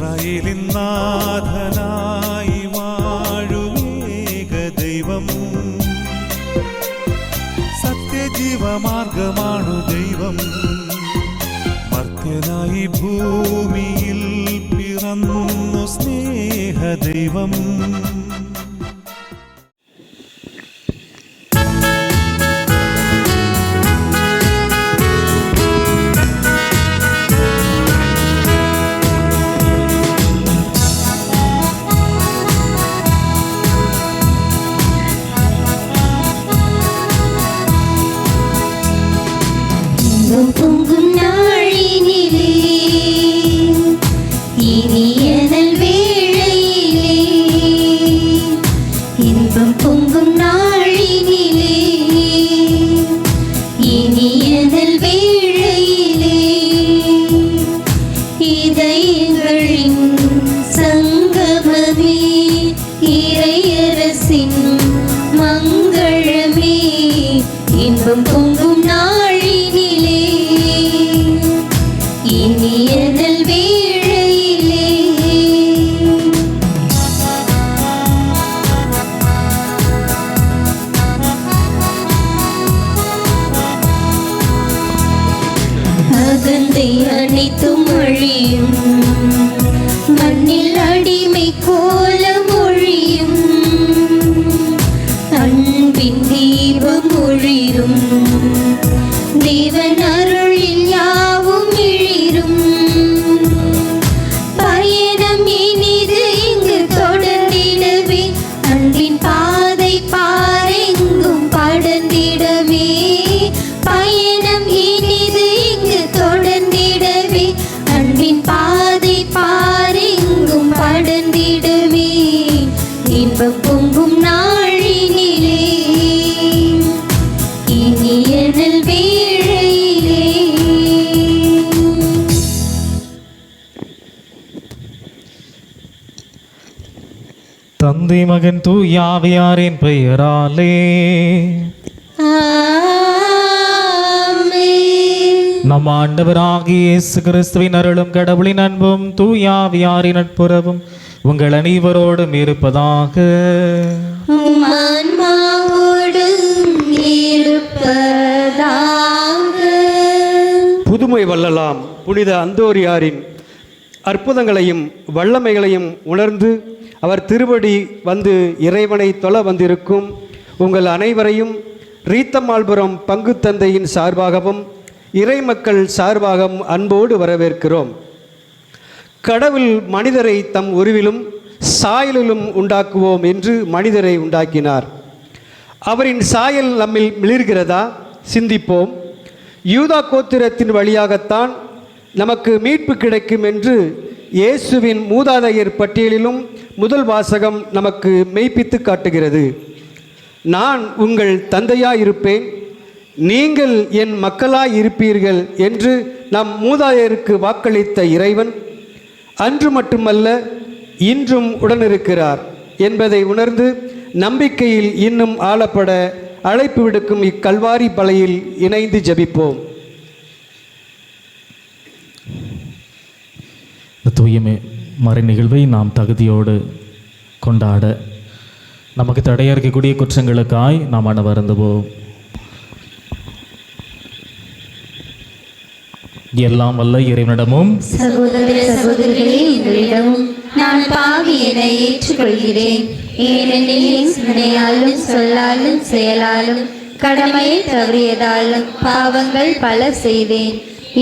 ഇസ്രായേലിൻ നാഥനായി വാഴുമേക ദൈവം, സത്യജീവമാർഗമാണു ദൈവം. മർത്യനായി ഭൂമിയിൽ പിറന്നു സ്നേഹദൈവം. பொங்கும் நாளினிலே இனியனல் வேளையிலே, இன்பம் பொங்கும் நாளினிலே இனியனல் வேளையிலே, இதயங்களின் சங்கமமே இறையரசின் மங்களமே, இன்பம் பொங்கும் நாளினிலே இனியனல் வேளையிலே. அகந்தை அனைத்தும் அழியும், மண்ணில் அடிமை கோலம் ஒழியும், அன்பின் தீபம் ஒளிரும், தேவன் அருளில் யாவும் இழிரும். பயணம் இனிது இங்கு தொடர்ந்திடவே, அன்பின் பாதை பாரெங்கும் படர்ந்திடவே. பயணம் இனிது இங்கு தொடர்ந்திடவே, அன்பின் பாதை பாரெங்கும் படர்ந்திடவே. இன்பம் பொங்கும் நாளினிலே இனியனல் வேளையிலே. தந்தை மகன் தூயாவியாரின் பெயராலே நம் ஆண்டவராகிய இயேசு கிறிஸ்துவின் அருளும் கடவுளின் அன்பும் தூயாவியாரின் நட்புறவும் உங்கள் அனைவரோடும் இருப்பதாக. புதுமை வள்ளலாம் புனித அந்தோரியாரின் அற்புதங்களையும் வல்லமைகளையும் உணர்ந்து அவர் திருவடி வந்து இறைவனை தொழ வந்திருக்கும் உங்கள் அனைவரையும் ரீத்தமால்புரம் பங்கு தந்தையின் சார்பாகவும் இறைமக்கள் சார்பாகவும் அன்போடு வரவேற்கிறோம். கடவுள் மனிதரை தம் உருவிலும் சாயலிலும் உண்டாக்குவோம் என்று மனிதரை உண்டாக்கினார். அவரின் சாயல் நம்மில் மிளிர்கிறதா? சிந்திப்போம். யூதா கோத்திரத்தின் வழியாகத்தான் நமக்கு மீட்பு கிடைக்கும் என்று இயேசுவின் மூதாதையர் பட்டியலிலும் முதல் வாசகம் நமக்கு மெய்ப்பித்து காட்டுகிறது. நான் உங்கள் தந்தையாயிருப்பேன், நீங்கள் என் மக்களாய் இருப்பீர்கள் என்று நம் மூதாதையருக்கு வாக்களித்த இறைவன் அன்று மட்டுமல்ல இன்றும் உடனிருக்கிறார் என்பதை உணர்ந்து நம்பிக்கையில் இன்னும் ஆளப்பட அழைப்பு விடுக்கும் இக்கல்வாரி பலையில் இணைந்து ஜெபிப்போம். தூய்மை மறை நிகழ்வை நாம் தகுதியோடு கொண்டாட நமக்கு தடையாக இருக்கக்கூடிய குற்றங்களுக்காய் நாம் மனவருந்துவோம். எல்லாம் வல்ல இறைவனிடமும் சகோதர சகோதரிகளே, உங்களிடமும் நான் பாவி என ஏற்றுக்கொள்கிறேன். ஏனெனில் என் சிந்தனையாலும் சொல்லாலும் செயலாலும் கடமையை தவறியதாலும் பாவங்கள் பல செய்தேன்.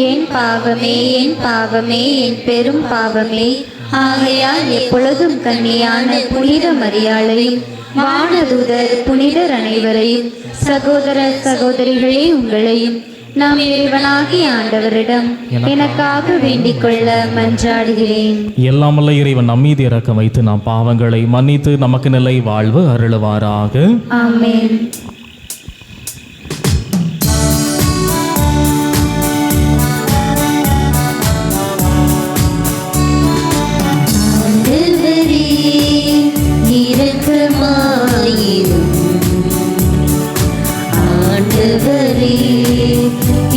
என் பாவமே, என் பாவமே, என் பெரும் பாவமே. ஆகையால் எப்பொழுதும் கன்னியான புனித மரியாளையும் வானதூதர் புனிதர் அனைவரையும் சகோதர சகோதரிகளே உங்களையும் நாம் இறைவனாகிய ஆண்டவரிடம் எனக்காக வேண்டிக் கொள்ள மன்றாடுகிறேன். எல்லாம் வல்ல இறைவன் நம்மீது இரக்கம் வைத்து நாம் பாவங்களை மன்னித்து நமக்கு நிலை வாழ்வு அருளுவாராக. ஆமென்.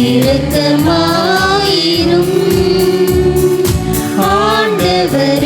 இரக்கமாயிரும் ஆண்டவரே,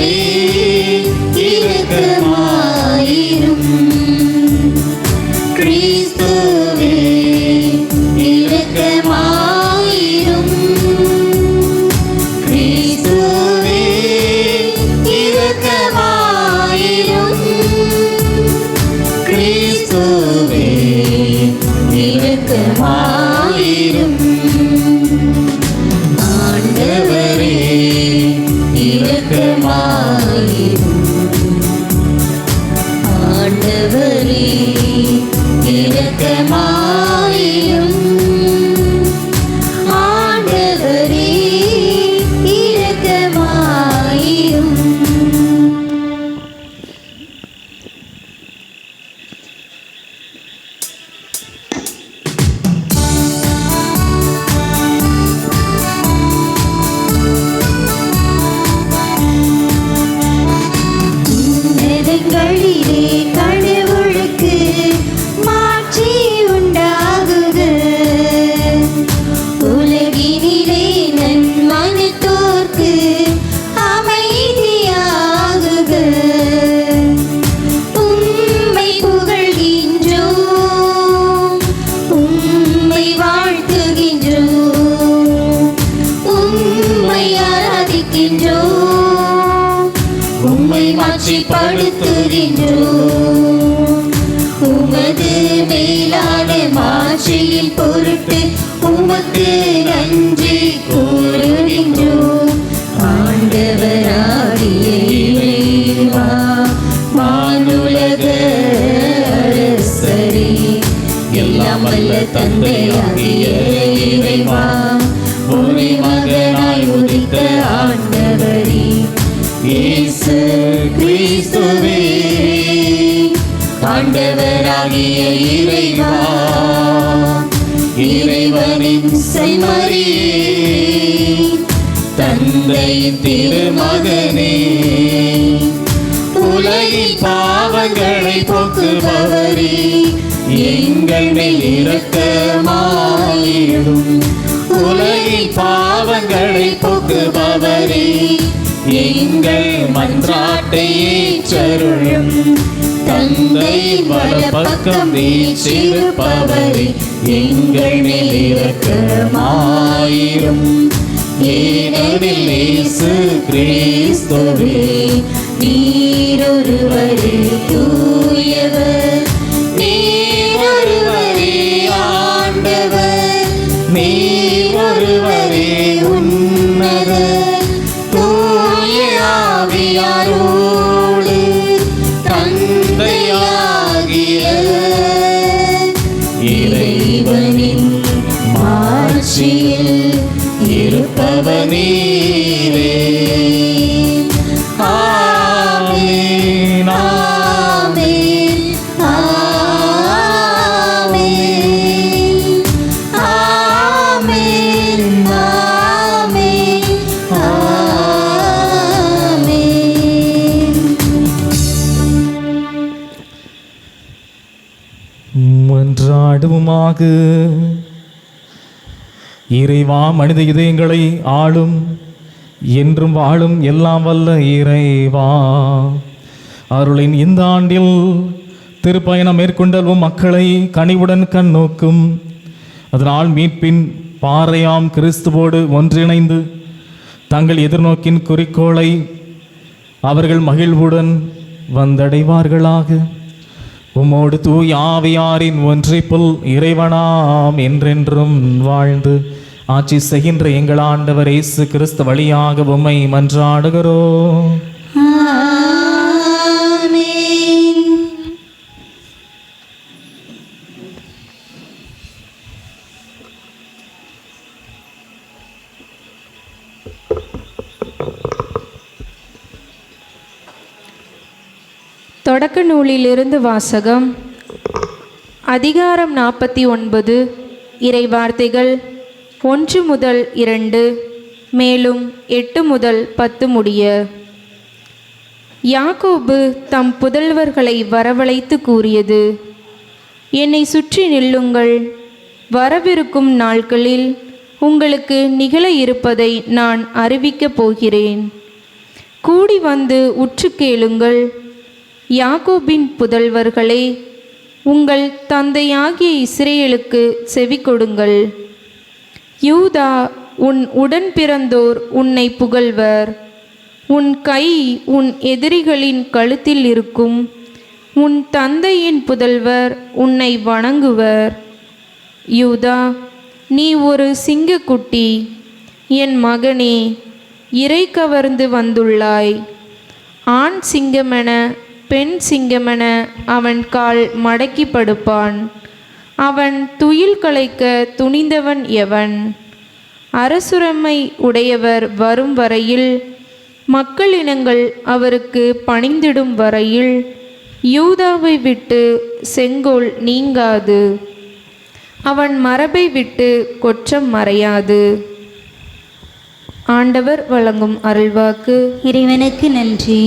வாழ்த்துகின்றோம். உமது மேலான மாட்சியின் பொருட்டு உமக்கு நன்றி கூறுகின்றோம். ஆண்டவராகிய இறைவா, வானுலக அரசரே, எல்லாம் வல்ல தந்தையாகிய இறைவா, ஒரே மகனாய் உதித்த ஆண்டவரே இயேசு கிறிஸ்துவே, ஆண்டவராகிய இறைவா, இறைவனின் செம்மறியே, தந்தையின் திருமகனே, உலகின் பாவங்களை போக்குபவரே, எங்கள் மேல் இரக்கமாயிரும். உலகின் பாவங்களை போக்குபவரே, எங்கள் மன்றாட்டை ஏற்றருளும். தந்தையின் வலப்பக்கம் வீற்றிருப்பவரே, எங்கள் மேல் இரக்கமாயிரும். ஏனெனில் இயேசு கிறிஸ்துவே, நீரொருவரே தூயவர், நீரொருவரே ஆண்டவர், நீரொருவரே உன்னதர், தூய ஆவியாரோடு தந்தையாகிய இறைவனின் மாட்சியில் இருப்பவனீரே. ஆமென், ஆமென், ஆமென், ஆமென், ஆமென், ஆமென். மன்றாடுவோமாக. இறைவா, மனித இதயங்களை ஆளும் என்றும் வாழும் எல்லாம் வல்ல இறைவா, அருளின் இந்த ஆண்டில் திருப்பயணம் மேற்கொண்டல்வும் மக்களை கனிவுடன் கண்ணோக்கும். அதனால் மீட்பின் பாறையாம் கிறிஸ்துவோடு ஒன்றிணைந்து தங்கள் எதிர்நோக்கின் குறிக்கோளை அவர்கள் மகிழ்வுடன் வந்தடைவார்களாக. உம்மோடு தூய் ஆவியாரின் ஒன்றிப்புல் இறைவனாம் என்றென்றும் வாழ்ந்து ஆட்சி செய்கின்ற எங்கள் ஆண்டவர் இயேசு கிறிஸ்து வழியாக உம்மை மன்றாடுகிறோம். ஆமென். தொடக்க நூலிலிருந்து வாசகம். அதிகாரம் 49, இறை வார்த்தைகள் 1 முதல் 2, மேலும் 8 முதல் 10 முடிய. யாக்கோபு தம் புதல்வர்களை வரவழைத்து கூறியது: என்னை சுற்றி நில்லுங்கள், வரவிருக்கும் நாட்களில் உங்களுக்கு நிகழ இருப்பதை நான் அறிவிக்கப் போகிறேன். கூடி வந்து உற்று கேளுங்கள். யாக்கோபின் புதல்வர்களே, உங்கள் தந்தையாகிய இஸ்ரேலுக்கு செவி கொடுங்கள். யூதா, உன் உடன் பிறந்தோர் உன்னை புகழ்வர். உன் கை உன் எதிரிகளின் கழுத்தில் இருக்கும். உன் தந்தையின் புதல்வர் உன்னை வணங்குவர். யூதா, நீ ஒரு சிங்கக்குட்டி. என் மகனே, இறை கவர்ந்து வந்துள்ளாய். ஆண் சிங்கமென பெண் சிங்கமென அவன் கால் மடக்கி படுப்பான். அவன் துயில் களைக்க துணிந்தவன் எவன்? அரசுரிமை உடையவர் வரும் வரையில், மக்களினங்கள் அவருக்கு பணிந்திடும் வரையில், யூதாவை விட்டு செங்கோல் நீங்காது, அவன் மரபை விட்டு கொற்றம் மறையாது. ஆண்டவர் வழங்கும் அருள்வாக்கு. இறைவனுக்கு நன்றி.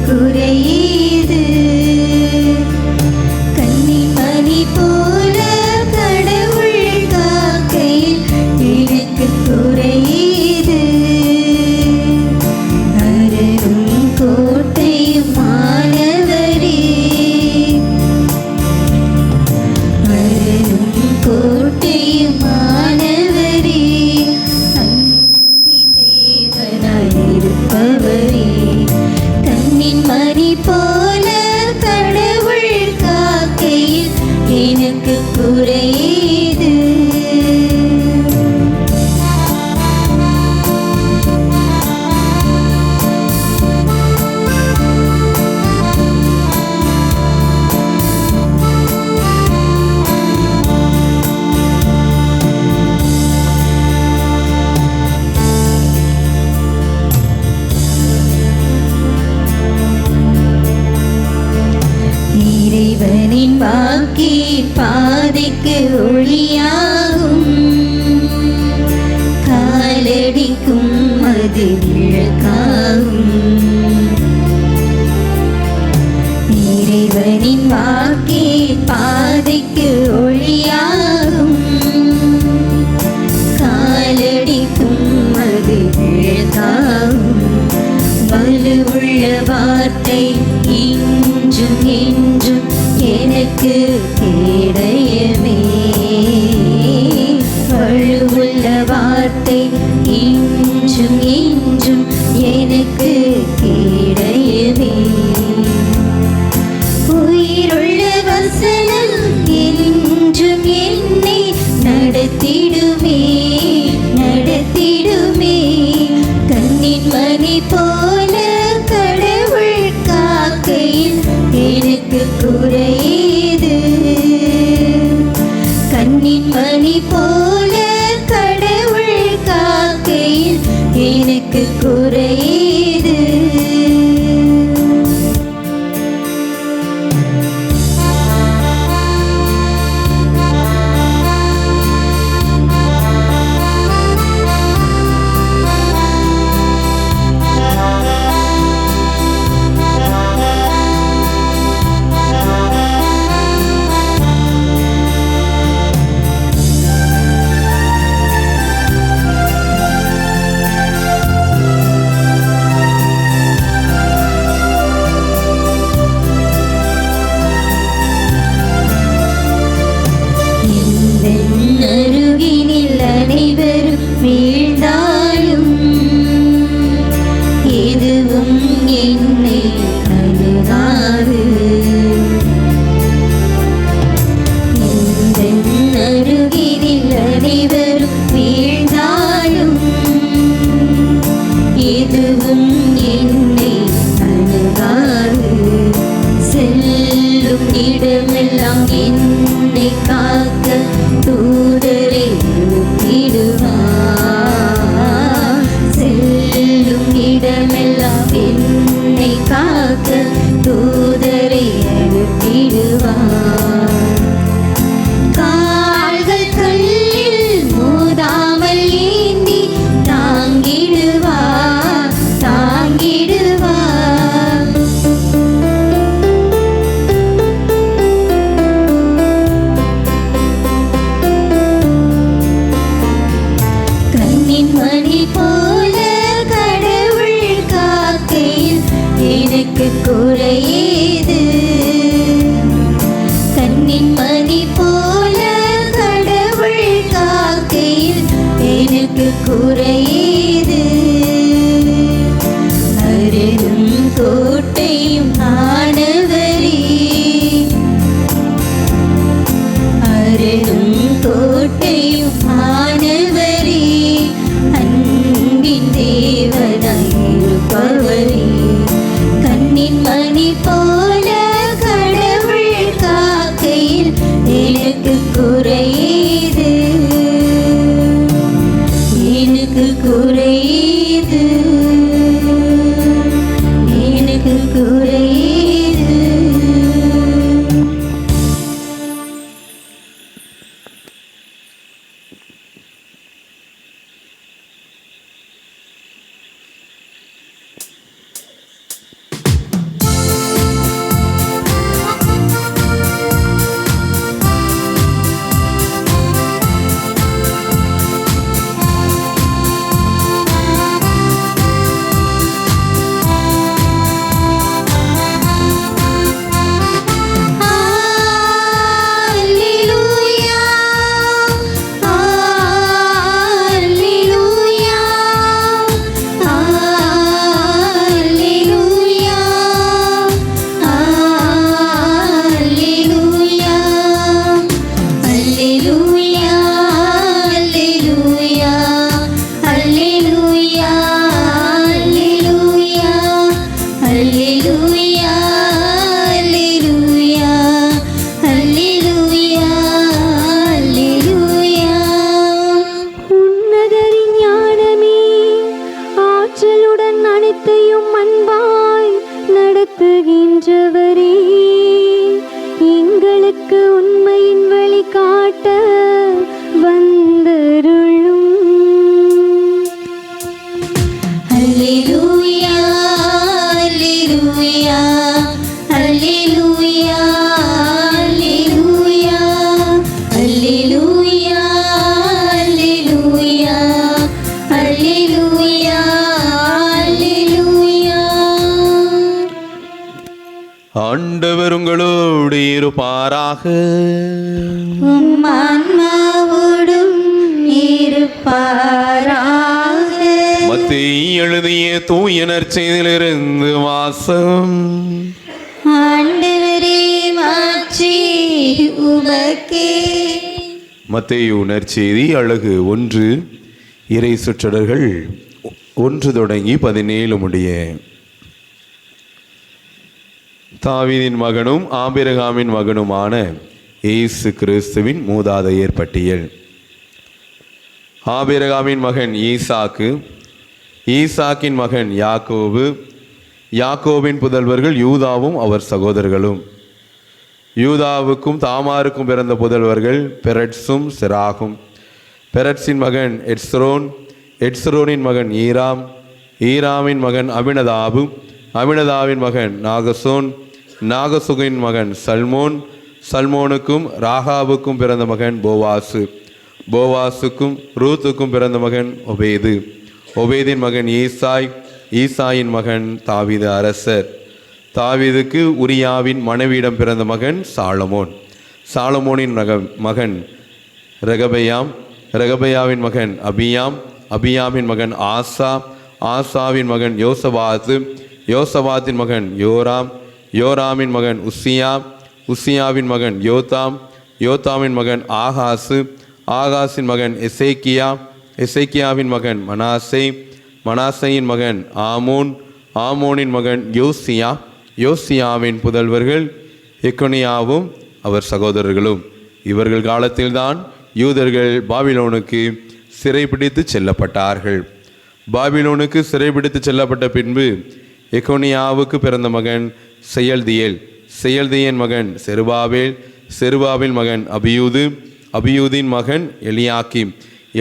குறையீது காப்பவரே, கண்ணின் மணி போல கடவுள் காக்கையில் எனக்கு குறையேது. இறைவனின் வாக்கி பாதைக்கு ஒளியாகும், காலடிக்கும் அது விளக்காகும். இறைவனின் வாக்கி பாதைக்கு ஒளியாகும், காலடிக்கும் அது விளக்காகும். வலுவுள்ள வார்த்தை இன்றும் என்றும் எனக்கு கேடயமே. வலுவுள்ள வார்த்தை இன்றும் என்றும் எனக்கு கேடயமே. உயிருள்ள வசனம் என்றும் என்னை நடத்திடுமே, நடத்திடுமே. கண்ணின் மணி போல கடவுள் காக்கையில் எனக்கு குறையேது. கண்ணின் மணி போல கடவுள் காக்கையில் எனக்கு குறையேது. அனைத்தையும் அன்பாய் நடத்துகின்றவரே, எங்களுக்கு உண்மையின் வழி காட்ட வந்தருளும். அல்லேலூயா, அல்லேலூயா, அல்லேலூயா, அல்லேலூயா, அல்லேலூயா, அல்லேலூயா, அல்லேலூயா, அல்லேலூயா. ஆண்டவர் உங்களோடு இருப்பாராக. உம் ஆன்மாவோடும் இருப்பாராக. மத்தேயு எழுதிய தூய நற்செய்தியிலிருந்து வாசகம். ஆண்டவரே, மாட்சி உமக்கே. மத்தேயு நற்செய்தி அழகு 1 இறை சொற்றொடர்கள் 1 தொடங்கி 17 முடிய. தாவீதின் மகனும் ஆபிரகாமின் மகனுமான இயேசு கிறிஸ்துவின் மூதாதையர் பட்டியல். ஆபிரகாமின் மகன் ஈசாக்கு, ஈசாக்கின் மகன் யாக்கோபு, யாக்கோபின் புதல்வர்கள் யூதாவும் அவர் சகோதரர்களும். யூதாவுக்கும் தாமாருக்கும் பிறந்த புதல்வர்கள் பெரட்ஸும் செராகும். பெரட்ஸின் மகன் எட்ஸ்ரோன், எட்ஸ்ரோனின் மகன் ஈராம், ஈராமின் மகன் அபினதாபு, அபினதாவின் மகன் நாகசோன், நாகசுகின் மகன் சல்மோன், சல்மோனுக்கும் ராகாவுக்கும் பிறந்த மகன் போவாசு, போவாசுக்கும் ரூத்துக்கும் பிறந்த மகன் ஒபேது, ஒபேதின் மகன் ஈசாய், ஈசாயின் மகன் தாவீது அரசர். தாவீதுக்கு உரியாவின் மனைவியிடம் பிறந்த மகன் சாலமோன், சாலமோனின் மகன் ரெகபெயாம், ரெகபெயாவின் மகன் அபியாம், அபியாமின் மகன் ஆசா, ஆசாவின் மகன் யோசபாத்து, யோசபாத்தின் மகன் யோராம், யோராமின் மகன் உசியா, உசியாவின் மகன் யோதாம், யோதாமின் மகன் ஆகாசு, ஆகாசின் மகன் எசேக்கியா, எசேக்கியாவின் மகன் மனாசே, மனாசையின் மகன் ஆமோன், ஆமோனின் மகன் யோசியா, யோசியாவின் புதல்வர்கள் எக்கொனியாவும் அவர் சகோதரர்களும். இவர்கள் காலத்தில்தான் யூதர்கள் பாபிலோனுக்கு சிறைபிடித்து செல்லப்பட்டார்கள். பாபிலோனுக்கு சிறைபிடித்து செல்லப்பட்ட பின்பு எக்கோனியாவுக்கு பிறந்த மகன் செயல்தியேல், செயல்தியேன் மகன் செருபாபேல், செருபாபில் மகன் அபியூது, அபியூதின் மகன் எலியாக்கிம்,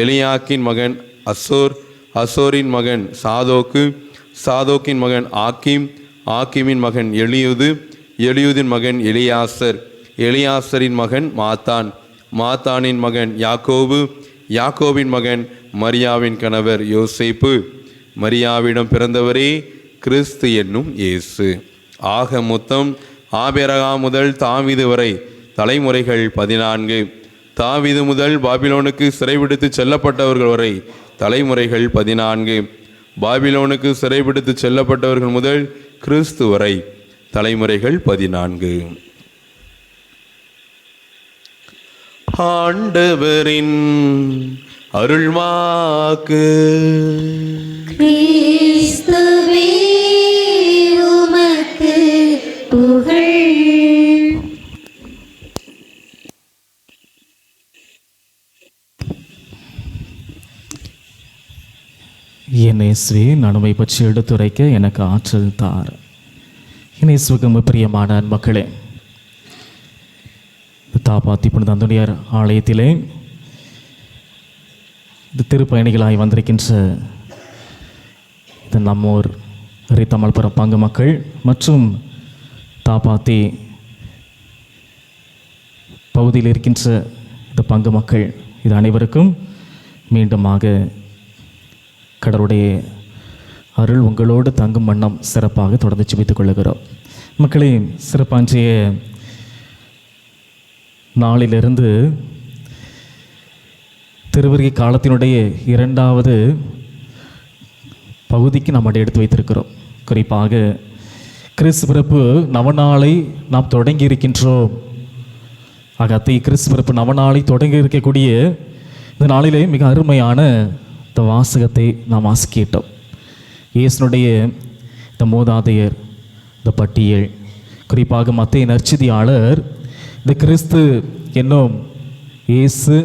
எலியாக்கின் மகன் அசோர், அசோரின் மகன் சாதோக்கு, சாதோக்கின் மகன் ஆக்கிம், ஆக்கிமின் மகன் எலியுது, எலியுதின் மகன் எலியாசர், எலியாசரின் மகன் மாத்தான், மாத்தானின் மகன் யாக்கோபு, யாக்கோபின் மகன் மரியாவின் கணவர் யோசேப்பு, மரியாவிடம் பிறந்தவரே கிறிஸ்து என்னும் இயேசு. ஆக மொத்தம் ஆபிரகாம் முதல் தாவீது வரை தலைமுறைகள் 14. தாவீது முதல் பாபிலோனுக்கு சிறைபிடித்து செல்லப்பட்டவர்கள் வரை தலைமுறைகள் 14. பாபிலோனுக்கு சிறைபிடித்து செல்லப்பட்டவர்கள் முதல் கிறிஸ்து வரை தலைமுறைகள் 14. ஆண்டவரின் அருள்வாக்கு. கிறிஸ்துவே உமக்கு புகழ். என் இயேசுவே, நான் உம்மை பற்றி எடுத்துரைக்க எனக்கு ஆற்றல் தார். என் இயேசுவுக்கு பிரியமான மக்களே, தாபாத்தி புனித அந்தோனியார் ஆலயத்திலே இந்த திருப்பயணிகளாய் வந்திருக்கின்ற இந்த நம்மூர் ரித்தமல்புரம் பங்கு மக்கள் மற்றும் தாபாத்தி பகுதியில் இருக்கின்ற இந்த பங்கு மக்கள், இது அனைவருக்கும் மீண்டுமாக கடவுளுடைய அருள் உங்களோடு தங்கும் வண்ணம் சிறப்பாக தொடர்ந்து ஜெபித்துக் கொள்ளுகிறோம். மக்களே, சிறப்பான்றைய நாளிலிருந்து திருவருகை காலத்தினுடைய 2வது பகுதிக்கு நாம் எடுத்து வைத்திருக்கிறோம். குறிப்பாக கிறிஸ்து பிறப்பு நவநாளை நாம் தொடங்கி இருக்கின்றோம். அகத்தை கிறிஸ்து பிறப்பு நவநாளை தொடங்கி இருக்கக்கூடிய இந்த நாளிலே மிக அருமையான இந்த வாசகத்தை நாம் வாசிக்கிட்டோம். இயேசுனுடைய இந்த மூதாதையர் இந்த பட்டியல், குறிப்பாக மத்தேயு நற்செய்தியாளர் இந்த கிறிஸ்து என்னும் இயேசு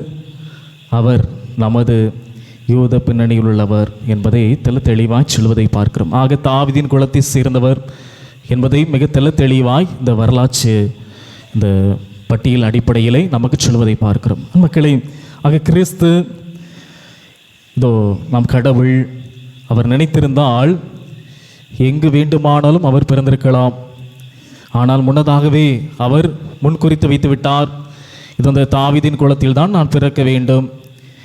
அவர் நமது யூத பின்னணியில் உள்ளவர் என்பதை தெளிவாய் சொல்வதை பார்க்கிறோம். ஆக தாவீதின் குலத்தை சேர்ந்தவர் என்பதை மிக தெளிவாய் இந்த வரலாற்று இந்த பட்டியல் அடிப்படையிலே நமக்கு சொல்வதை பார்க்கிறோம். மக்களே, ஆக கிறிஸ்து இதோ நம் கடவுள் அவர் நினைத்திருந்தால் எங்கு வேண்டுமானாலும் அவர் பிறந்திருக்கலாம். ஆனால் முன்னதாகவே அவர் முன்குறித்து வைத்து விட்டார். இது அந்த தாவீதின் குலத்தில் தான் நான் பிறக்க வேண்டும்,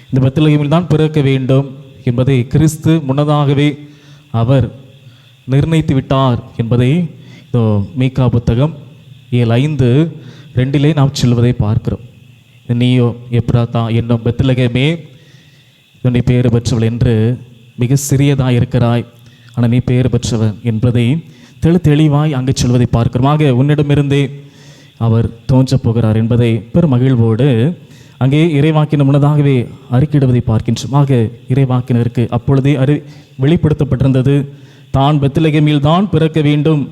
இந்த பெத்லகேமில் தான் பிறக்க வேண்டும் என்பதை கிறிஸ்து முன்னதாகவே அவர் நிர்ணயித்து விட்டார் என்பதை இதோ மீகா புத்தகம் 7:5-2 நாம் சொல்வதை பார்க்கிறோம். நீயோ எப்ராத்தா என்னும் பெத்லகேமே, நீ பேறு பெற்றவள் என்று மிக சிறியதாக இருக்கிறாய், ஆனால் நீ பேறு பெற்றவன் என்பதை தெளிவாய் அங்கே சொல்வதை பார்க்கிறோம். ஆக உன்னிடமிருந்தே அவர் தோன்றப் போகிறார் என்பதை பெரும் மகிழ்வோடு அங்கே இறைவாக்கினர் முன்னதாகவே அறிக்கையிடுவதை பார்க்கின்றோம். ஆக இறைவாக்கினருக்கு அப்பொழுதே வெளிப்படுத்தப்பட்டிருந்தது, தான் பெத்லகேமில் தான் பிறக்க வேண்டும்.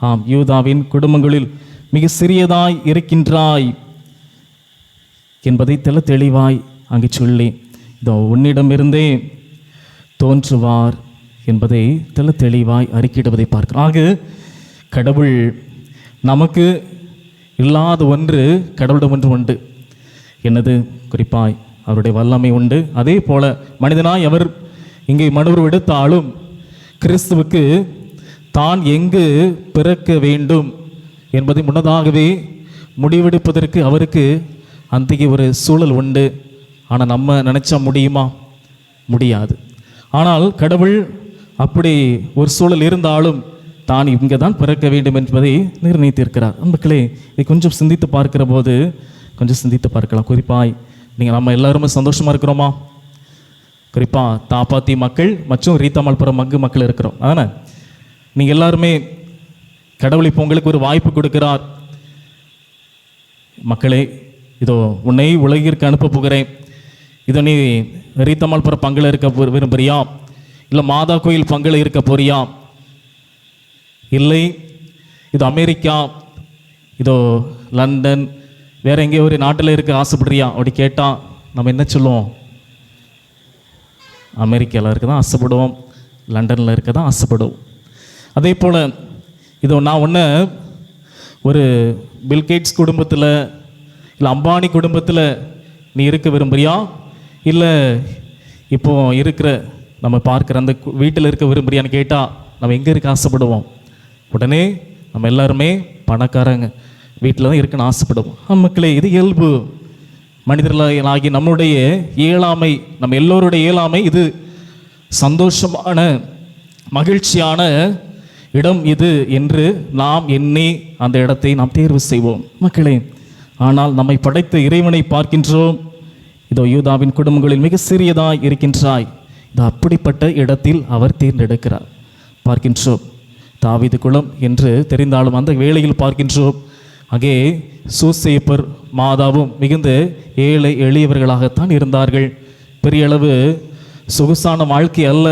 ஆம், யூதாவின் குடும்பங்களில் மிக சிறியதாய் இருக்கின்றாய் என்பதை தெளிவாய் அங்கே சொல்லி இதோ உன்னிடமிருந்தே தோன்றுவார் என்பதை தெளிவாய் அறிக்கையிடுவதை பார்க்கிறோம். ஆக கடவுள் நமக்கு இல்லாத ஒன்று கடவுளிடம் ஒன்று உண்டு. என்னது? குறிப்பாய் அவருடைய வல்லமை உண்டு. அதே போல மனிதனாய் அவர் இங்கே மனுவர் எடுத்தாலும் கிறிஸ்துவுக்கு தான் எங்கு பிறக்க வேண்டும் என்பதை முன்னதாகவே முடிவெடுப்பதற்கு அவருக்கு அன்றைக்கு ஒரு சூழல் உண்டு. ஆனால் நம்ம நினச்சா முடியுமா? முடியாது. ஆனால் கடவுள் அப்படி ஒரு சூழல் இருந்தாலும் தான் இங்கே தான் பிறக்க வேண்டும் என்பதை நிர்ணயித்திருக்கிறார். மக்களே, இதை கொஞ்சம் சிந்தித்து பார்க்கிற போது கொஞ்சம் சிந்தித்து பார்க்கலாம். குறிப்பாய் நம்ம எல்லாருமே சந்தோஷமாக இருக்கிறோமா? குறிப்பாக தாப்பாத்தி மக்கள் மற்றும் ரீத்தாமல்புரம் மக்கள் இருக்கிறோம். அதனால் நீங்கள் எல்லாருமே கடவுள் இப்போ உங்களுக்கு ஒரு வாய்ப்பு கொடுக்கிறார். மக்களே, இதோ உன்னை உலகிற்கு அனுப்ப போகிறேன், இதோ நீ ரீத்தாமல்புரம் பங்கில் இருக்க விரும்புறியா, இல்லை மாதா கோயில் பங்கில் இருக்க போறியா, இல்லை இது அமெரிக்கா, இதோ லண்டன், வேற எங்கேயோ ஒரு நாட்டில் இருக்க ஆசைப்படுறியா அப்படி கேட்டால் நம்ம என்ன சொல்லுவோம்? அமெரிக்காவில் இருக்க தான் ஆசைப்படுவோம், லண்டனில் இருக்க தான் ஆசைப்படுவோம். அதே போல் இதோ நான் ஒன்று ஒரு பில்கேட்ஸ் குடும்பத்தில் இல்லை அம்பானி குடும்பத்தில் நீ இருக்க விரும்புறியா, இல்லை இப்போ இருக்கிற நம்ம பார்க்குற அந்த வீட்டில் இருக்க விரும்புறியான்னு கேட்டால் நம்ம எங்கே இருக்க ஆசைப்படுவோம்? உடனே நம்ம எல்லாருமே பணக்காரங்க வீட்டில் தான் இருக்குன்னு ஆசைப்படுவோம். மக்களே, இது இயல்பு மனிதர்களாகி நம்மளுடைய இயலாமை, நம்ம எல்லோருடைய இயலாமை. இது சந்தோஷமான மகிழ்ச்சியான இடம் இது என்று நாம் எண்ணி அந்த இடத்தை நாம் தேர்வு செய்வோம். மக்களே, ஆனால் நம்மை படைத்த இறைவனை பார்க்கின்றோம். இதோ யூதாவின் குடும்பங்களில் மிக சிறியதாய் இருக்கின்றாய், இது அப்படிப்பட்ட இடத்தில் அவர் தேர்ந்தெடுக்கிறார். பார்க்கின்றோம், தாவீது குலம் என்று தெரிந்தாலும் அந்த வேளையில் பார்க்கின்றோம் அங்கே சூசேப்பர் மாதாவும் மிகுந்த ஏழை எளியவர்களாகத்தான் இருந்தார்கள். பெரிய அளவு சொகுசான வாழ்க்கை அல்ல.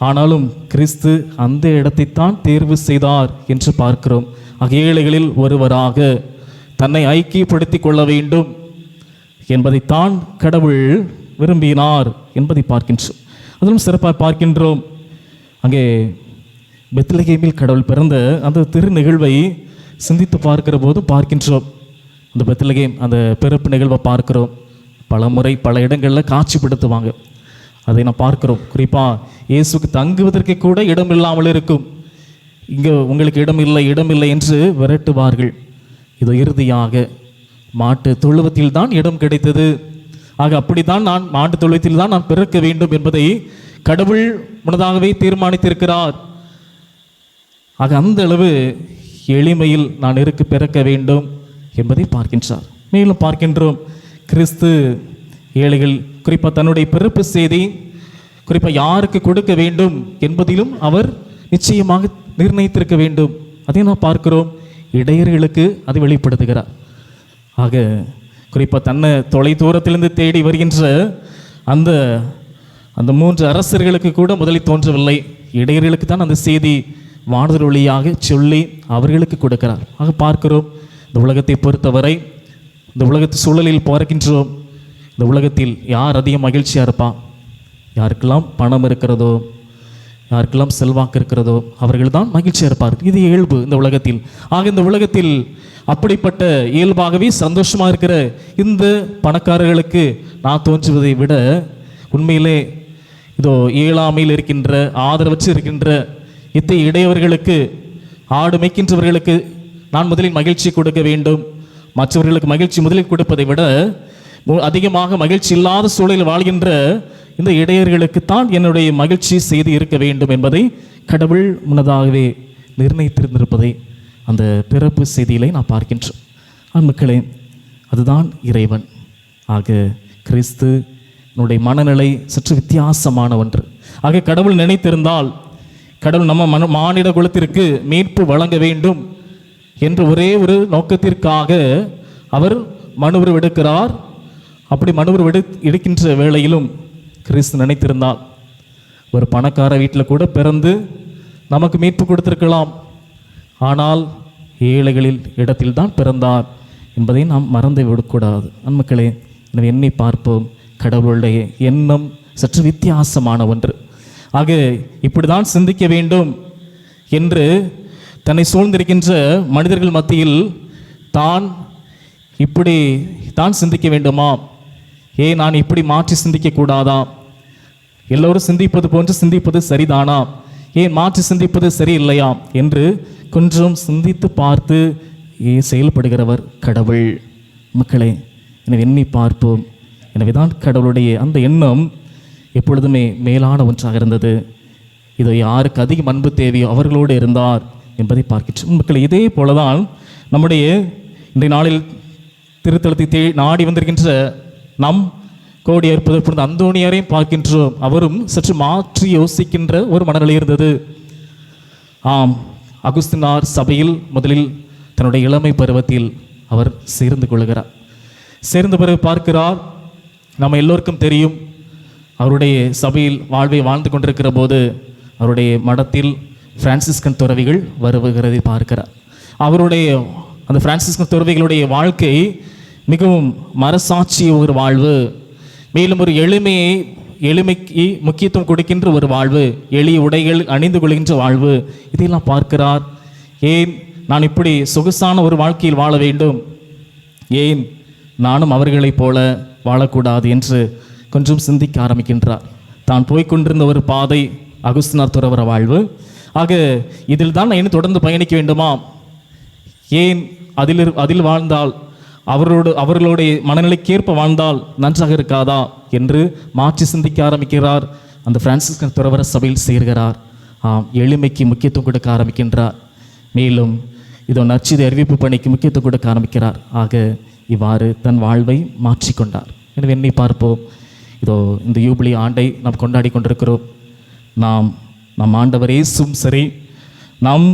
ஆனாலும் கிறிஸ்து அந்த இடத்தைத்தான் தேர்வு செய்தார் என்று பார்க்கிறோம். ஆக ஏழைகளில் ஒருவராக தன்னை ஐக்கியப்படுத்தி கொள்ள வேண்டும் என்பதைத்தான் கடவுள் விரும்பினார் என்பதை பார்க்கின்றோம். அதிலும் சிறப்பாக பார்க்கின்றோம், அங்கே பெத்லகேமில் கடவுள் பிறந்த அந்த திரு நிகழ்வை சிந்தித்து பார்க்கிற போது பார்க்கின்றோம். அந்த பெத்லகேம் அந்த பிறப்பு நிகழ்வை பார்க்கிறோம். பல முறை பல இடங்களில் காட்சிப்படுத்துவாங்க, அதை நான் பார்க்கிறோம். குறிப்பாக இயேசுக்கு தங்குவதற்கு கூட இடம் இல்லாமல் இருக்கும். இங்கே உங்களுக்கு இடம் இல்லை என்று விரட்டுவார்கள். இது இறுதியாக மாட்டு தொழுவத்தில் தான் இடம் கிடைத்தது. ஆக அப்படித்தான் நான் மாட்டு தொழுவத்தில் தான் நான் பிறக்க வேண்டும் என்பதை கடவுள் முன்னதாகவே தீர்மானித்திருக்கிறார். ஆக அந்த அளவு எளிமையில் நான் பிறக்க வேண்டும் என்பதை பார்க்கின்றார். மேலும் பார்க்கின்றோம், கிறிஸ்து ஏழைகள் குறிப்பாக தன்னுடைய பிறப்பு செய்தி குறிப்பாக யாருக்கு கொடுக்க வேண்டும் என்பதிலும் அவர் நிச்சயமாக நிர்ணயித்திருக்க வேண்டும். அதை நான் பார்க்கிறோம், இடையர்களுக்கு அதை வெளிப்படுத்துகிறார். ஆக குறிப்பாக தன்னை தொலை தூரத்திலிருந்து தேடி வருகின்ற அந்த அந்த 3 அரசர்களுக்கு கூட முதலில் தோன்றவில்லை, இடையர்களுக்கு தான் அந்த செய்தி வானதர் வழியாக சொல்லி அவர்களுக்கு கொடுக்கிறார். ஆக பார்க்கிறோம், இந்த உலகத்தை பொறுத்தவரை இந்த உலகத்து சூழலில் பார்க்கின்றோம், இந்த உலகத்தில் யார் அதிக மகிழ்ச்சியாக இருப்பா? யாருக்கெல்லாம் பணம் இருக்கிறதோ, யாருக்கெல்லாம் செல்வாக்கு இருக்கிறதோ அவர்கள் தான் மகிழ்ச்சியாக இருப்பார். இது இயல்பு இந்த உலகத்தில். ஆக இந்த உலகத்தில் அப்படிப்பட்ட இயல்பாகவே சந்தோஷமாக இருக்கிற இந்த பணக்காரர்களுக்கு நான் தோன்றுவதை விட உண்மையிலே இதோ இயலாமையில் இருக்கின்ற, ஆதரவற்று இருக்கின்ற இத்தகைய இடையவர்களுக்கு, ஆடு மேய்க்கின்றவர்களுக்கு நான் முதலில் மகிழ்ச்சி கொடுக்க வேண்டும். மற்றவர்களுக்கு மகிழ்ச்சி முதலில் கொடுப்பதை விட அதிகமாக மகிழ்ச்சி இல்லாத சூழலில் வாழ்கின்ற இந்த இடையர்களுக்குத்தான் என்னுடைய மகிழ்ச்சி செய்து இருக்க வேண்டும் என்பதை கடவுள் முன்னதாகவே நிர்ணயித்திருந்திருப்பதை அந்த பிறப்பு செய்தியிலே நான் பார்க்கின்றோம். மக்களே, அதுதான் இறைவன். ஆக கிறிஸ்து என்னுடைய மனநிலை சற்று வித்தியாசமான ஒன்று. ஆக கடவுள் நினைத்திருந்தால், கடவுள் நம்ம மானிட குலத்திற்கு மீட்பு வழங்க வேண்டும் என்ற ஒரே ஒரு நோக்கத்திற்காக அவர் மனுவுருவெடுக்கிறார். அப்படி மனுவுருவெடுக்கின்ற வேளையிலும் கிறிஸ்து நினைத்திருந்தால் ஒரு பணக்கார வீட்டில் கூட பிறந்து நமக்கு மீட்பு கொடுத்திருக்கலாம். ஆனால் ஏழைகளில் இடத்தில் தான் பிறந்தார் என்பதை நாம் மறந்து விடக்கூடாது. நண்பர்களே, எனவே எண்ணி பார்ப்போம், கடவுளுடைய எண்ணம் சற்று வித்தியாசமான ஒன்று. ஆக இப்படி தான் சிந்திக்க வேண்டும் என்று தன்னை சூழ்ந்திருக்கின்ற மனிதர்கள் மத்தியில் தான் இப்படி தான் சிந்திக்க வேண்டுமா? ஏன் நான் இப்படி மாற்றி சிந்திக்கக்கூடாதா? எல்லோரும் சிந்திப்பது போன்று சிந்திப்பது சரிதானா? ஏன் மாற்றி சிந்திப்பது சரியில்லையா என்று கொஞ்சம் சிந்தித்து பார்த்து செயல்படுகிறவர் கடவுள். மக்களே, எனவே எண்ணி பார்ப்போம். எனவே தான் கடவுளுடைய அந்த எண்ணம் எப்பொழுதுமே மேலான ஒன்றாக இருந்தது. இதோ யாருக்கு அதிக அன்பு தேவையோ அவர்களோடு இருந்தார் என்பதை பார்க்கின்றோம். மக்களே, இதே போலதான் நம்முடைய இன்றைய நாளில் திருத்தலத்தை நாடி வந்திருக்கின்ற நம் கோடி அற்புதப்படுத்த அந்தோணியாரையும் பார்க்கின்றோம். அவரும் சற்று மாற்றி யோசிக்கின்ற ஒரு மனநிலை இருந்தது. ஆம், அகுஸ்தினார் சபையில் முதலில் தன்னுடைய இளமை பருவத்தில் அவர் சேர்ந்து கொள்கிறார். சேர்ந்த பிறகு பார்க்கிறார், நம்ம எல்லோருக்கும் தெரியும், அவருடைய சபையில் வாழ்வை வாழ்ந்து கொண்டிருக்கிற போது அவருடைய மடத்தில் பிரான்சிஸ்கன் துறவிகள் வருகிறதை பார்க்கிறார். அவருடைய அந்த பிரான்சிஸ்கன் துறவிகளுடைய வாழ்க்கை மிகவும் மரசாட்சி ஒரு வாழ்வு, மேலும் ஒரு எளிமைக்கு முக்கியத்துவம் கொடுக்கின்ற ஒரு வாழ்வு, எளிய உடைகள் அணிந்து கொள்கின்ற வாழ்வு, இதையெல்லாம் பார்க்கிறார். ஏன் நான் இப்படி சொகுசான ஒரு வாழ்க்கையில் வாழ வேண்டும்? ஏன் நானும் அவர்களைப் போல வாழக்கூடாது என்று கொஞ்சம் சிந்திக்க ஆரம்பிக்கின்றார். தான் போய்கொண்டிருந்த ஒரு பாதை அகுஸ்தினார் துறவற வாழ்வு. ஆக இதில் தான் நான் இன்னும் தொடர்ந்து பயணிக்க வேண்டுமா? ஏன் அதில் வாழ்ந்தால், அவர்களுடைய மனநிலைக்கேற்ப வாழ்ந்தால் நன்றாக இருக்காதா என்று மாற்றி சிந்திக்க ஆரம்பிக்கிறார். அந்த பிரான்சிஸ்கன் துறவற சபையில் சேர்கிறார். எளிமைக்கு முக்கியத்துவம் கொடுக்க ஆரம்பிக்கின்றார். மேலும் இதோ நற்செய்தி அறிவிப்பு பணிக்கு முக்கியத்துவம் கொடுக்க ஆரம்பிக்கிறார். ஆக இவ்வாறு தன் வாழ்வை மாற்றிக்கொண்டார். எனவே என்னை பார்ப்போம், இதோ இந்த யூபிலி ஆண்டை நாம் கொண்டாடி கொண்டிருக்கிறோம். நம் ஆண்டவர் இயேசுவும் சரி, நம்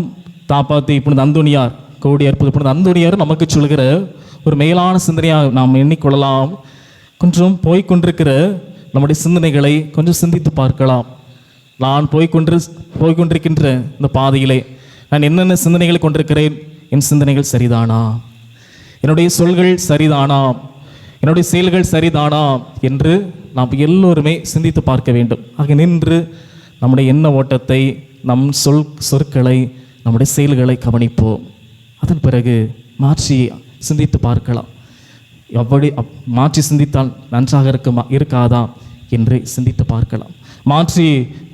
தாப்பாத்தி இப்பொழுது அந்தோணியார், கோடி அற்புதப்படுத்த அந்தோணியார் நமக்கு சொல்கிற ஒரு மேலான சிந்தனையாக நாம் எண்ணிக்கொள்ளலாம். கொஞ்சம் போய்கொண்டிருக்கிற நம்முடைய சிந்தனைகளை கொஞ்சம் சிந்தித்து பார்க்கலாம். நான் போய்கொண்டிருக்கின்ற இந்த பாதையிலே நான் என்னென்ன சிந்தனைகளை கொண்டிருக்கிறேன்? என் சிந்தனைகள் சரிதானா? என்னுடைய சொல்கள் சரிதானா? என்னுடைய செயல்கள் சரிதானா என்று நாம் எல்லோருமே சிந்தித்து பார்க்க வேண்டும். ஆக நின்று நம்முடைய எண்ண ஓட்டத்தை, நம் சொற்களை, நம்முடைய செயல்களை கவனிப்போம். அதன் பிறகு மாற்றி சிந்தித்து பார்க்கலாம். அப்படி மாற்றி சிந்தித்தால் நன்றாக இருக்காதா என்று சிந்தித்து பார்க்கலாம். மாற்றி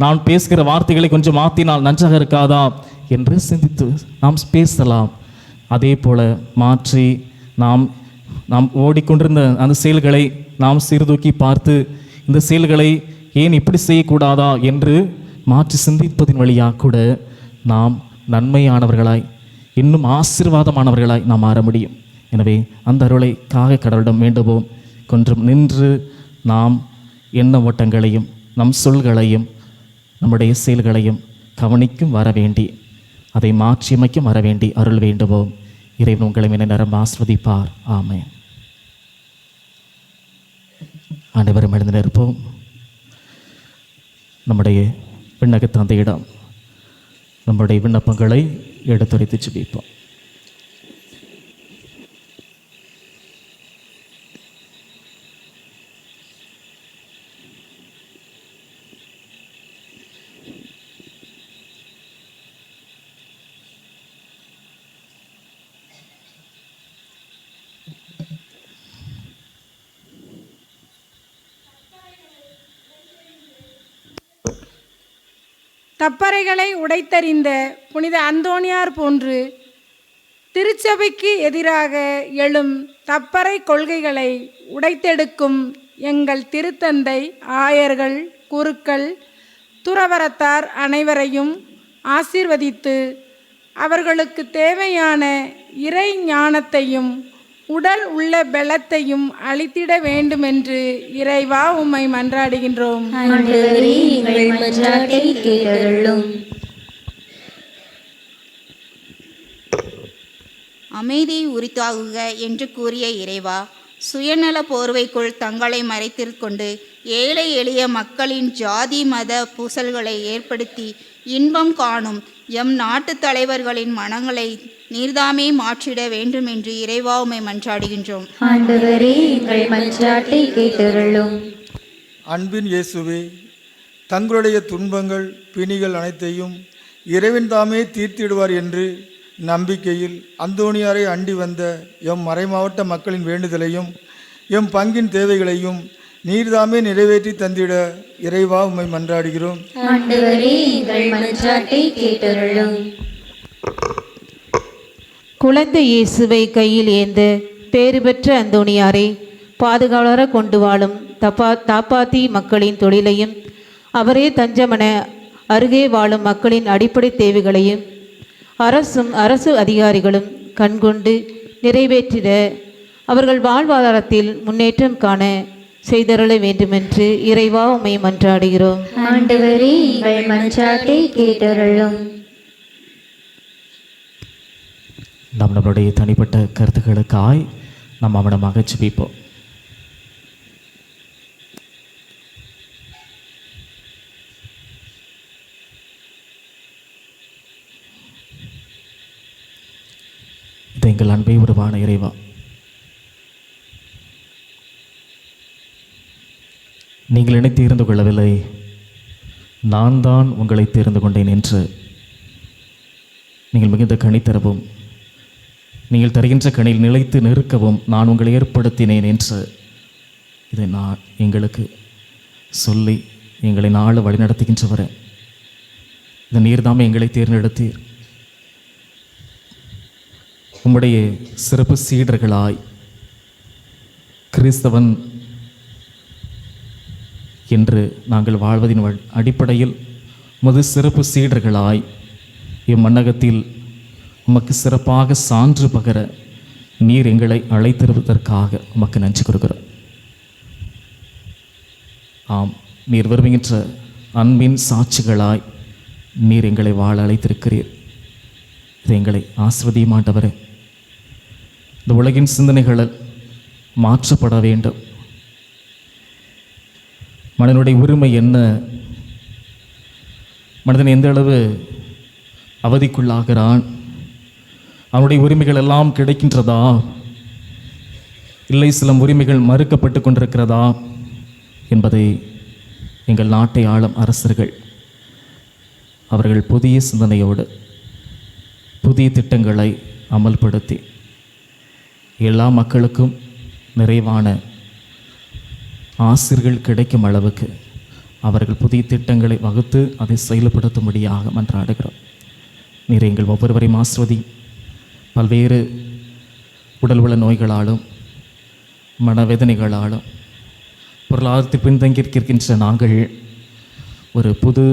நான் பேசுகிற வார்த்தைகளை கொஞ்சம் மாற்றினால் நன்றாக இருக்காதா என்று சிந்தித்து நாம் பேசலாம். அதே போல் மாற்றி நாம் ஓடிக்கொண்டிருந்த அந்த செயல்களை நாம் சீர்தூக்கி பார்த்து இந்த செயல்களை ஏன் இப்படி செய்யக்கூடாதா என்று மாற்றி சிந்திப்பதின் வழியாக கூட நாம் நன்மையானவர்களாய், இன்னும் ஆசீர்வாதமானவர்களாய் நாம் மாற முடியும். எனவே அந்த அருளைக்காக கடவுளிடம் வேண்டுவோம். கொஞ்சம் நின்று நாம் எண்ண ஓட்டங்களையும் நம் சொல்களையும் நம்முடைய செயல்களையும் கவனிக்கும் வர வேண்டி, அதை மாற்றியமைக்கும் வர வேண்டி அருள் வேண்டுவோம். இறைவன் உங்களை நேரம் ஆஸ்வதிப்பார். ஆமென். அனைவரும் எழுந்து நிற்போம். நம்முடைய விண்ணக தந்தையிடம் நம்முடைய விண்ணப்பங்களை எடுத்துரைத்து ஜெபிப்போம். தப்பறைகளை உடைத்தறிந்த புனித அந்தோணியார் போன்று திருச்சபைக்கு எதிராக எழும் தப்பறை கொள்கைகளை உடைத்தெடுக்கும் எங்கள் திருத்தந்தை, ஆயர்கள், குருக்கள், துறவரத்தார் அனைவரையும் ஆசீர்வதித்து அவர்களுக்கு தேவையான இறை ஞானத்தையும் உடல் உள்ள பலத்தையும் அளித்திட வேண்டுமென்று இறைவா உம்மை மன்றாடுகின்றோம். ஆண்டவரே, எங்கள் மன்றாட்டை கேட்டருளும். அமைதியை உரித்தாகுக என்று கூறிய இறைவா, சுயநல போர்வைக்குள் தங்களை மறைத்திற்கொண்டு ஏழை எளிய மக்களின் ஜாதி மத பூசல்களை ஏற்படுத்தி இன்பம் காணும் எம் நாட்டு தலைவர்களின் மனங்களை நீர்தாமே மாற்றிட வேண்டும் என்று இறைவா உம்மை மன்றாடுகின்றோம். ஆண்டவரே, எங்கள் மன்றாட்டை கேட்டருளும். அன்பின் இயேசுவே, தங்களுடைய துன்பங்கள் பிணிகள் அனைத்தையும் இறைவன் தாமே தீர்த்திடுவார் என்று நம்பிக்கையில் அந்தோணியாரை அண்டி வந்த எம் மறைமாவட்ட மக்களின் வேண்டுதலையும் எம் பங்கின் தேவைகளையும் நீர்தாமே நிறைவேற்றி தந்திட இறைவா உம்மை மன்றாடுகிறோம். ஆண்டவரே, எங்கள் மன்றாட்டை கேட்டருளும். குழந்தை இயேசுவை கையில் ஏந்த பேறு பெற்ற அந்தோணியாரை பாதுகாவலராக கொண்டு வாழும் தாப்பாத்தி மக்களின் தொழிலையும் அவரே தஞ்சமென அருகே வாழும் மக்களின் அடிப்படை தேவைகளையும் அரசு அதிகாரிகளும் கண்கொண்டு நிறைவேற்றிட அவர்கள் வாழ்வாதாரத்தில் முன்னேற்றம் காண செய்தருள வேண்டுமென்று இறைவா உம்மை மன்றாடுகிறோம். ஆண்டவரே, எங்கள் மன்றாட்டை கேட்டருளும். நம்மளுடைய தனிப்பட்ட கருத்துக்களுக்காய் நாம் அவனமாக ஜெபிப்போம். இது எங்கள் அன்பை உருவான இறைவா, நீங்கள் என்னை தீர்ந்து கொள்ளவில்லை, நான் தான் உங்களை தீர்ந்து கொண்டேன் என்று நீங்கள் மிகுந்த கனி தரவும் நீங்கள் தருகின்ற கனியில் நிலைத்து நிற்கவும் நான் உங்களை ஏற்படுத்தினேன் என்று இதை நான் எங்களுக்கு சொல்லி எங்களை நாள் வழிநடத்துகின்றவரை இந்த நீர்தாமே எங்களை தேர்ந்தெடுத்தீர். உம்முடைய சிறப்பு சீடர்களாய் கிறிஸ்தவன் என்று நாங்கள் வாழ்வதின் அடிப்படையில் உமது சிறப்பு சீடர்களாய் இம்மன்னகத்தில் உமக்கு சிறப்பாக சான்று பகர நீர் எங்களை அழைத்திருப்பதற்காக உமக்கு நன்றி கூறுகிறோம். ஆம், நீர் விரும்புகின்ற அன்பின் சாட்சிகளாய் நீர் எங்களை வாழ அழைத்திருக்கிறீர். இது எங்களை ஆசிர்வதியுமாண்டவரே. இந்த உலகின் சிந்தனைகளில் மாற்றப்பட வேண்டும். மனிதனுடைய உரிமை என்ன, மனிதன் எந்த அளவு அவதிக்குள்ளாகிறான், அவனுடைய உரிமைகள் எல்லாம் கிடைக்கின்றதா, இல்லை சில உரிமைகள் மறுக்கப்பட்டு கொண்டிருக்கிறதா என்பதை எங்கள் நாட்டை ஆளும் அரசர்கள் அவர்கள் புதிய சிந்தனையோடு புதிய திட்டங்களை அமல்படுத்தி எல்லா மக்களுக்கும் நிறைவான ஆசிர்கள் கிடைக்கும் அளவுக்கு அவர்கள் புதிய திட்டங்களை வகுத்து அதை செயல்படுத்தும்படியாக மன்றாடுகிறோம். நீர் எங்கள் ஒவ்வொருவரையும் ஆசிர்வதி. பல்வேறு உடல் உள்ள நோய்களாலும் மனவேதனைகளாலும் பொருளாதாரத்தில் பின்தங்கியிருக்கின்ற நாங்கள் ஒரு புது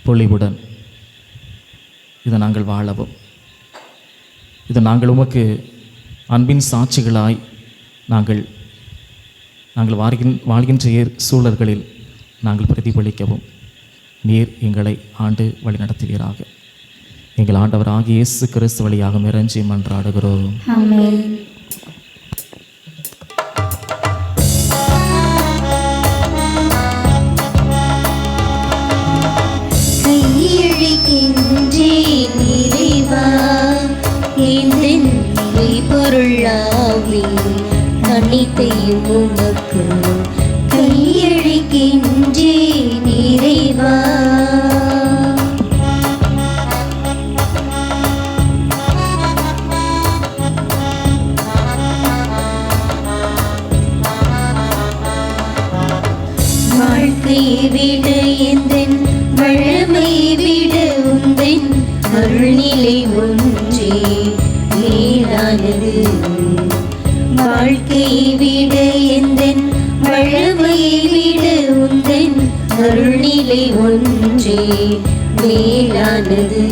பொலிவுடன் இதை நாங்கள் வாழவும், இதை நாங்கள் உமக்கு அன்பின் சாட்சிகளாய் நாங்கள் வாழ்கின்ற சூழல்களில் நாங்கள் பிரதிபலிக்கவும் நீர் எங்களை ஆண்டு வழி நடத்துவீராக. எங்கள் ஆண்டவராகிய இயேசு கிறிஸ்து வழியாக இறைஞ்சி மன்றாடுகிறோம். ஆமென். கையளிக்கின்றேன் இறைவா, எந்தன் பொருளாவி அனைத்தையும் உமக்கு கையளிக்கின்றேன் இறைவா. வாழ்க்கை விட எந்தன் வளமை அருள்நிலை ஒன்றே மேலானது. வாழ்க்கையை விட எந்தன் வளமையை விட உந்தன் அருள்நிலை ஒன்றே மேலானது.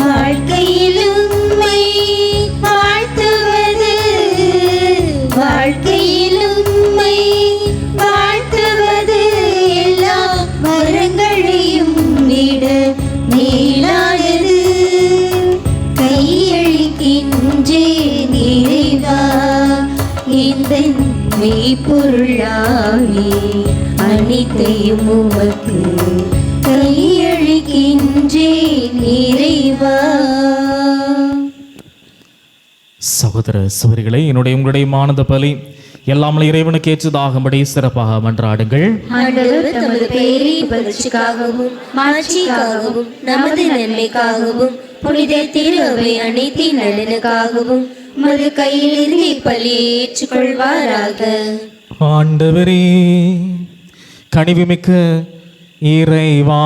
வாழ்க்கையில் உம்மை வாழ்த்துவது, வாழ்க்கையில் உம்மை வாழ்த்துவது எல்லா வரங்களையும் விட மேலானது. கையளிக்கின்றேன் இறைவா எந்தன் மெய்ப்பொருளாவே, அனைத்தையும் உமக்கு கையளிக்கின்றேன் இறைவா. சகோதர சகோதரிகளே, என்னுடைய உங்களுடைய மானத பலி எல்லாம் இறைவனுக்கு ஏற்றதாகும்படி சிறப்பாக மன்றாடுங்கள். ஆண்டவர் தமது பெயரை பகிர்ச்சிக்காகவும் மாட்சிக்காகவும் நமது நன்மைக்காகவும் புனித திரு அவை அனைத்தின் நலனுக்காகவும் மது கையில் இருந்து இப்பலியை ஏற்றுக்கொள்வாராக. ஆண்டவரே, கனிவுமிக்க இறைவா,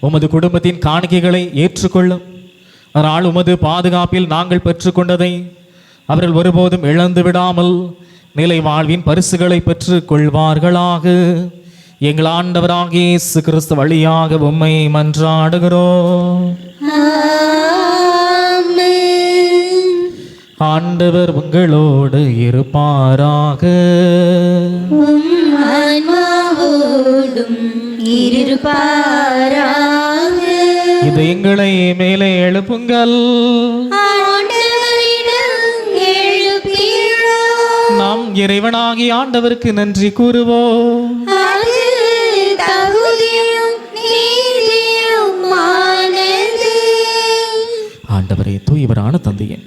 உமது குடும்பத்தின் காணிக்கைகளை ஏற்றுக்கொள்ளும். அதனால் உமது பாதுகாப்பில் நாங்கள் பெற்றுக்கொண்டதை அவர்கள் ஒருபோதும் இழந்து விடாமல் நிலை வாழ்வின் பரிசுகளை பெற்றுக் கொள்வார்களாக. எங்கள் ஆண்டவராகிய இயேசு கிறிஸ்து வழியாக உம்மை மன்றாடுகிறோம். ஆமென். ஆண்டவர் உங்களோடு இருப்பாராக. உம் ஆன்மாவோடும் இருப்பாராக. இது எங்களை மேலே எழுப்புங்கள். ஆண்டவரிடம் எழுப்பினோம். நாம் இறைவனாகி ஆண்டவருக்கு நன்றி கூறுவோம். அது தகுதியும் நீதியுமானது. ஆண்டவரே, தூயவரான தந்தையே,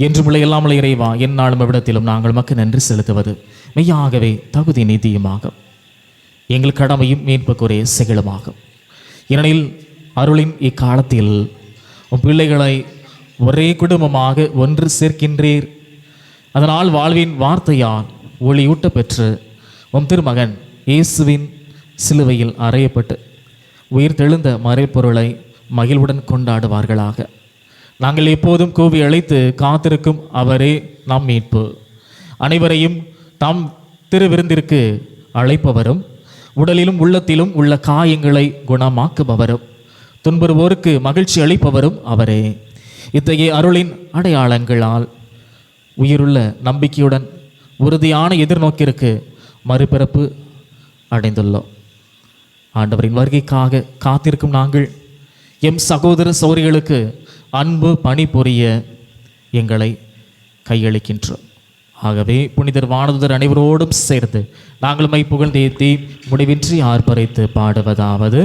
என்றுமுள்ள எல்லாமுள்ள இறைவா, எந்நாளும் எவ்விடத்திலும் நாங்கள் மக்கள் நன்றி செலுத்துவது மெய்யாகவே தகுதி நீதியுமாகும், எங்கள் கடமையும் மீட்புக்குரிய செயலுமாகும். ஏனெனில் அருளின் இக்காலத்தில் உம் பிள்ளைகளை ஒரே குடும்பமாக ஒன்று சேர்க்கின்றீர். அதனால் வாழ்வின் வார்த்தையால் ஒளியூட்ட பெற்று உம் திருமகன் இயேசுவின் சிலுவையில் அறையப்பட்டு உயிர் தெழுந்த மறைப்பொருளை மகிழ்வுடன் கொண்டாடுவார்களாக. நாங்கள் எப்போதும் கூவி அழைத்து காத்திருக்கும் அவரே நம் மீட்பு. அனைவரையும் தாம் திருவிருந்திற்கு அழைப்பவரும், உடலிலும் உள்ளத்திலும் உள்ள காயங்களை குணமாக்குபவரும், துன்புறுவோருக்கு மகிழ்ச்சி அளிப்பவரும் அவரே. இத்தகைய அருளின் அடையாளங்களால் உயிருள்ள நம்பிக்கையுடன் உறுதியான எதிர்நோக்கிற்கு மறுபிறப்பு அடைந்துள்ளோம். ஆண்டவரின் வருகைக்காக காத்திருக்கும் நாங்கள் எம் சகோதர சகோதரிகளுக்கு அன்பு பணிபுரிய எங்களை கையளிக்கின்றோம். ஆகவே புனிதர் வானதுதர் அனைவரோடும் சேர்ந்து நாங்கள் மை புகழ்ந்தேத்தி முடிவின்றி ஆர்ப்பரித்து பாடுவதாவது: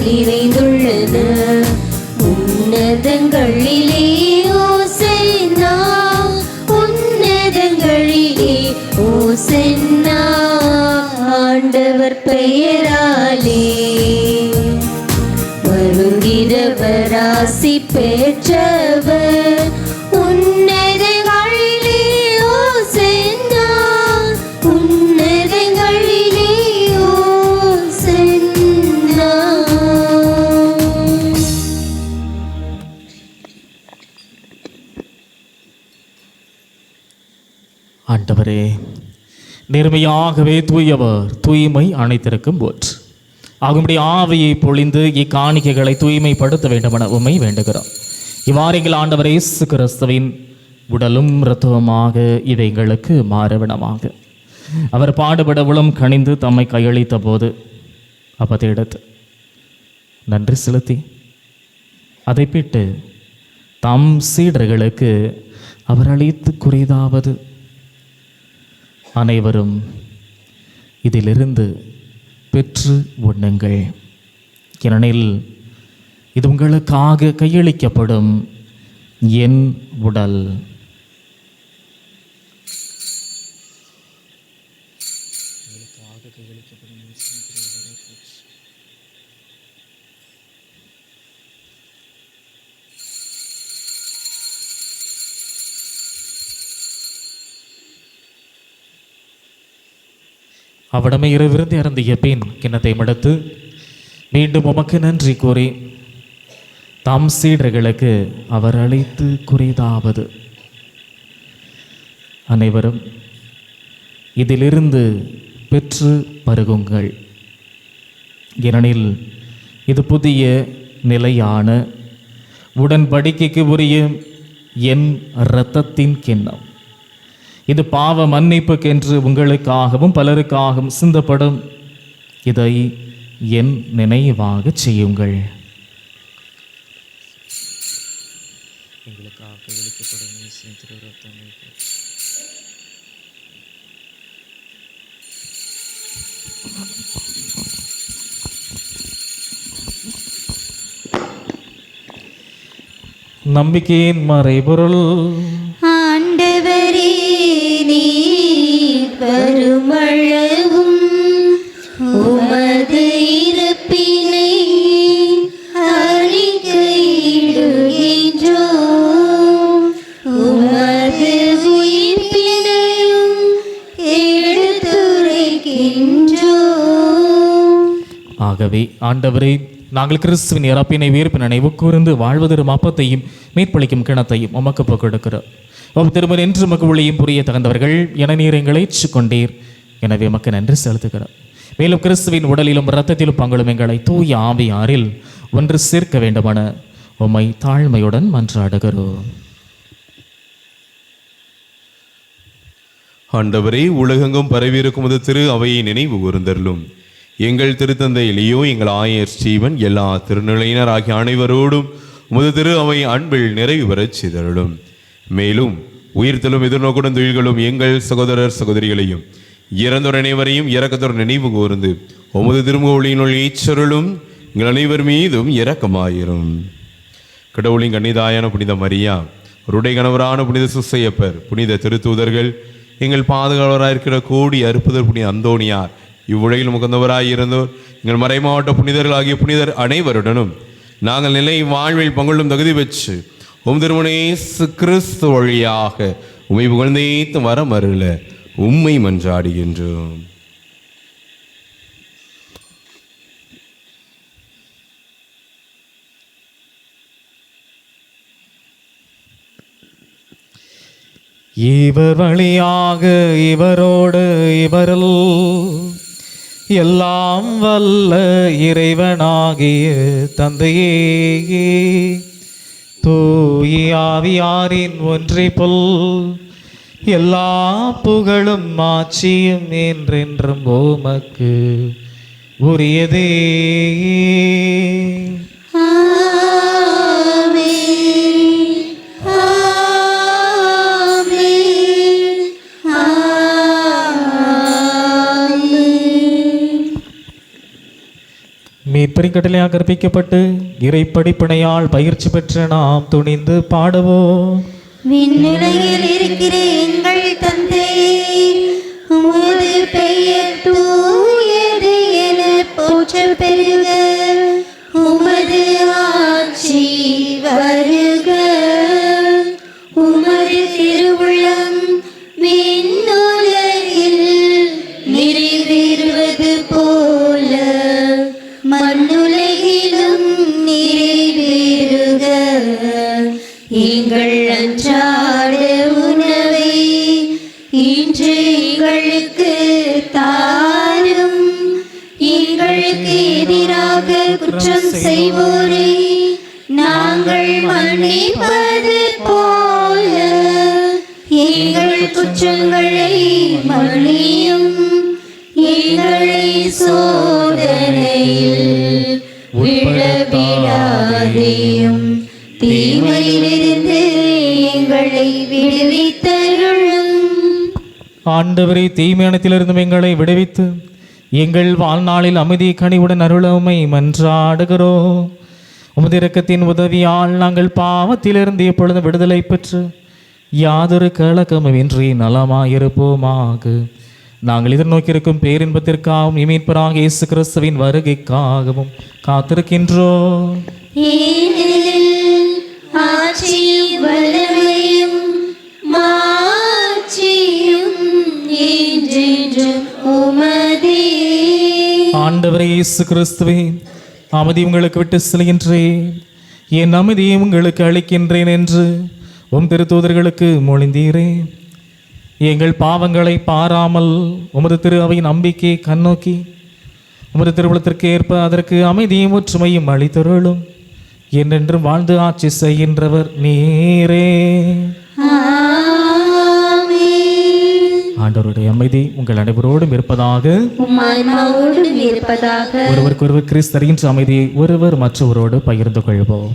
நிறைந்துள்ளன உன்னதங்களிலே ஓசன்னா, உன்னதங்களிலே ஓசன்னா. ஆண்டவர் பெயராலே வருகிறவர் ஆசி பெற்றவர். உன்னதங்களிலே ஓசன்னா, உன்னதங்களிலே ஓசன்னா. ஆண்டவரே, நேர்மையாகவே தூயவர், தூய்மை அனைத்திற்கும் போற்று. ஆகும்படி ஆவியை பொழிந்து இக்காணிக்கைகளை தூய்மைப்படுத்த வேண்டுமென உம்மை வேண்டுகிறோம். இவ்வாறு எங்கள் ஆண்டவர் இயேசு கிறிஸ்துவின் உடலும் இரத்தமுமாக இவை எங்களுக்கு மாறுவிடமாக. அவர் பாடுபட உளம் கனிந்து தம்மை கையளித்த போது அப்பத்தை எடுத்து நன்றி செலுத்தி அதை பிட்டு தம் சீடர்களுக்கு அவர் அளித்து குறிதாவது: அனைவரும் இதிலிருந்து பெற்று உண்ணுங்கள், ஏனெனில் இது உங்களுக்காக கையளிக்கப்படும் என் உடல். அவ்விடமே இரவிருந்து இறந்திய பின் கிண்ணத்தை மடுத்து மீண்டும் உமக்கு நன்றி கூறி தாம் சீடர்களுக்கு அவர் அழைத்து கூறியதாவது: அனைவரும் இதிலிருந்து பெற்று பருகுங்கள், ஏனெனில் இது புதிய நிலையான உடன்படிக்கைக்கு உரிய என் இரத்தத்தின் கிண்ணம். இது பாவ மன்னிப்புக்கென்று உங்களுக்காகவும் பலருக்காகவும் சிந்தப்படும். இதை என் நினைவாக செய்யுங்கள். நம்பிக்கையின் மறைபொருள். ஆண்டவரே, நீர் வருமளவும் உமது இறப்பினை அறிக்கையிடுகின்றோம், உமது உயிர்ப்பினையும் எடுத்துரைக்கின்றோம். ஆகவே ஆண்டவரே, நாங்கள் கிறிஸ்துவின் இறப்பினை உயிர்ப்பின் நினைவு கூர்ந்து வாழ்வதரும் அப்பத்தையும் மீட்பளிக்கும் கிணத்தையும் உமக்கு போக்கெடுக்கிறோம். திருமணம் என்று உமக்கு ஒளியும் புரிய தகுந்தவர்கள் என நீர் எங்களை ஏற்றுக்கொண்டீர். எனவே உமக்கு நன்றி செலுத்துகிறோம். மேலும் கிறிஸ்துவின் உடலிலும் இரத்தத்திலும் பங்களும் எங்களை தூய ஆவியாரில் ஒன்று சேர்க்க வேண்டுமென உம்மை தாழ்மையுடன் மன்றாடுகிறோம். ஆண்டவரே, உலகெங்கும் பரவியிருக்கும் அது திரு அவையை நினைவு கூர்ந்தருளும். எங்கள் திருத்தந்தை லியோ, எங்கள் ஆயர் ஸ்டீவன், எல்லா திருநிலையினர் ஆகிய அனைவரோடும் உமது திரு அவை அன்பில் நிறைவு பெறச் செய்தருளும். மேலும் உயிர்த்தலும் எதிர்நோக்குடன் தொழில்களும் எங்கள் சகோதரர் சகோதரிகளையும் இறந்தோர் அனைவரையும் இரக்கத்தோர் நினைவு கூர்ந்து உமது திருமுகொழியினுள் ஏற்றருளும். எங்கள் அனைவர் மீதும் இரக்கமாயிரும். கடவுளின் கன்னிதாயான புனித மரியா, ருடை கணவரான புனித சுசையப்பர், புனித திருத்தூதர்கள், எங்கள் பாதுகாவலராயிருக்கிற கோடி அற்புதர் புனித அந்தோணியார், இவ்வுலகில் முகந்தவராயிருந்தோர் எங்கள் மறைமாவட்ட புனிதர்கள் ஆகிய புனிதர் அனைவருடனும் நாங்கள் நிலை வாழ்வில் பங்கொள்ளும் தகுதி பெற்று உம் திருமணே கிறிஸ்து வழியாக உம்மை புகழ்ந்தேத்து வரமருள உம்மை மன்றாடுகின்றோம். இவர் வழியாக இவரோடு இவரில் எல்லாம் வல்ல இறைவனாகிய தந்தையே, தூய ஆவியாரின் ஒன்றிப்புல் எல்லா புகழும் ஆட்சியும் என்றென்றும் உமக்கு உரியதே. மீட்பரிக்கட்டளையாக கற்பிக்கப்பட்டு இறை படிப்பினையால் பயிற்சி பெற்ற நாம் துணிந்து பாடுவோம். விண்ணுலகில் இருக்கிற எங்கள் தந்தையே, உமது பெயர் தூயது என போற்றப் பெறுக. உமது ஆட்சி வருக. உமது திருவுளம் விண்ணுலகில் நிறைவேறுவது போல மண்ணுலகிலும் நிறைவேறுக. எங்கள் அன்றாட உணவை இன்று எங்களுக்கு தாரும். எங்களுக்கு எதிராக குற்றம் செய்வோரை நாங்கள் மன்னிப்பது போல எங்கள் குற்றங்களை மன்னியும். எங்களை சோதனையில் விழவிடாதேயும், தீமையிலிருந்து எங்களை விடுவித்தருளும். ஆண்டவரே, தீமையானத்திலிருந்தும் எங்களை விடுவித்து எங்கள் வாழ்நாளில் அமைதி கனிவுடன் அருளமை மன்றாடுகிறோம். உமது இரக்கத்தின் உதவியால் நாங்கள் பாவத்திலிருந்து எப்பொழுது விடுதலை பெற்று யாதொரு கலக்கமுமின்றி நலமாயிருப்போமாக. நாங்கள் எதிர்நோக்கியிருக்கும் பேரின்பத்திற்காகவும் இமீட்பராக இயேசு கிறிஸ்துவின் வருகைக்காகவும் காத்திருக்கின்றோம். ஏனெனில் ஆட்சியும் வல்லமையும் மாட்சியும் என்றென்றும் உமதே. ஆண்டவரே இயேசு கிறிஸ்துவே, அமைதி உங்களுக்கு விட்டு செல்கின்றேன், என் அமைதியை உங்களுக்கு அளிக்கின்றேன் என்று உம் திருத்தூதர்களுக்கு மொழிந்தீரே. எங்கள் பாவங்களை பாராமல் உமது திரு அவை நம்பிக்கையை கண்ணோக்கி உமது திருவுளத்திற்கு ஏற்ப அதற்கு அமைதியும் ஒற்றுமையும் அளித்தருளும். என்றென்றும் வாழ்ந்து ஆட்சி செய்கின்றவர் நீரே. ஆண்டவருடைய அமைதி உங்கள் அனைவரோடும் இருப்பதாக. ஒருவருக்கொருவர் கிறிஸ்து தருகின்ற அமைதியை ஒருவர் மற்றவரோடு பகிர்ந்து கொள்வோம்.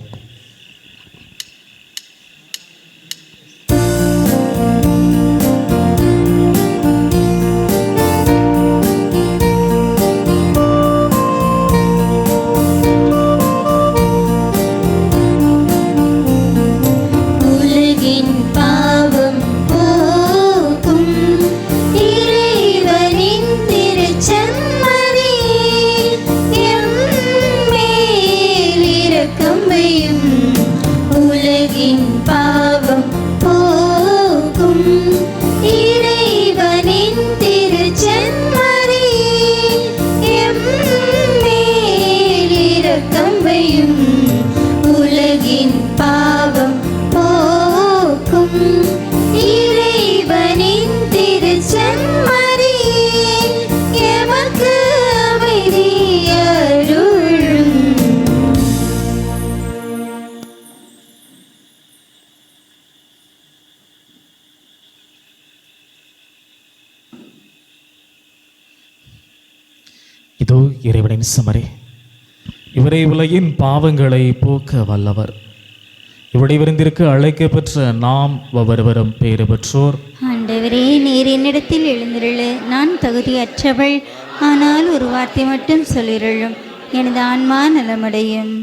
இதோ இறைவனின் சமரே, இவரே உலகின் பாவங்களை போக்க வல்லவர். இவருடைய விருந்திற்கு அழைக்கப்பெற்ற நாம் ஒவ்வொருவரும் பேறு பெற்றோர். ஆண்டவரே, நீர் என்னிடத்தில் எழுந்திருள நான் தகுதியற்றவள், ஆனால் ஒரு வார்த்தை மட்டும் சொல்லிருளும், எனது ஆன்மா நலமடையும்.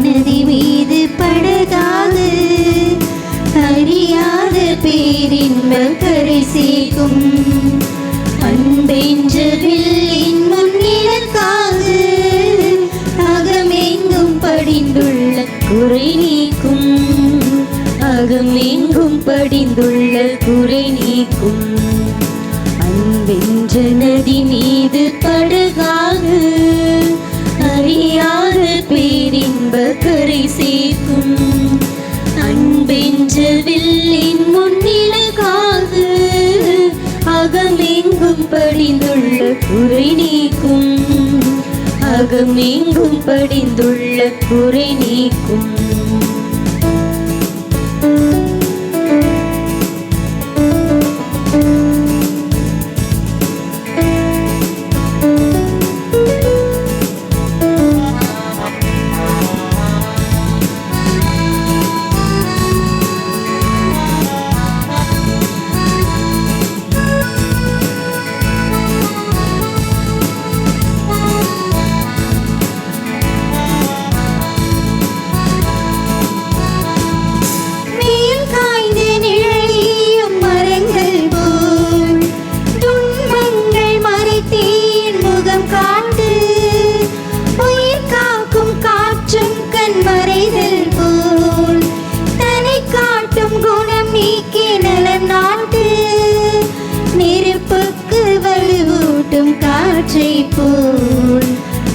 நதி மீது படகாக அறியாத பேரின்ப கரை சேர்க்கும் அன்பென்ற வில்லின் முன்னிலக்காக அகமெங்கும் படிந்துள்ள குறை நீக்கும், அகமெங்கும் படிந்துள்ள குறை நீக்கும். அன்பென்ற நதி மீது படகாக அறியாத பேரின்ப கரை சேர்க்கும் அன்பென்ற வில்லின் முன்னிலக்காக அகமெங்கும் படிந்துள்ள குறை நீக்கும், அகமெங்கும் படிந்துள்ள குறை நீக்கும்.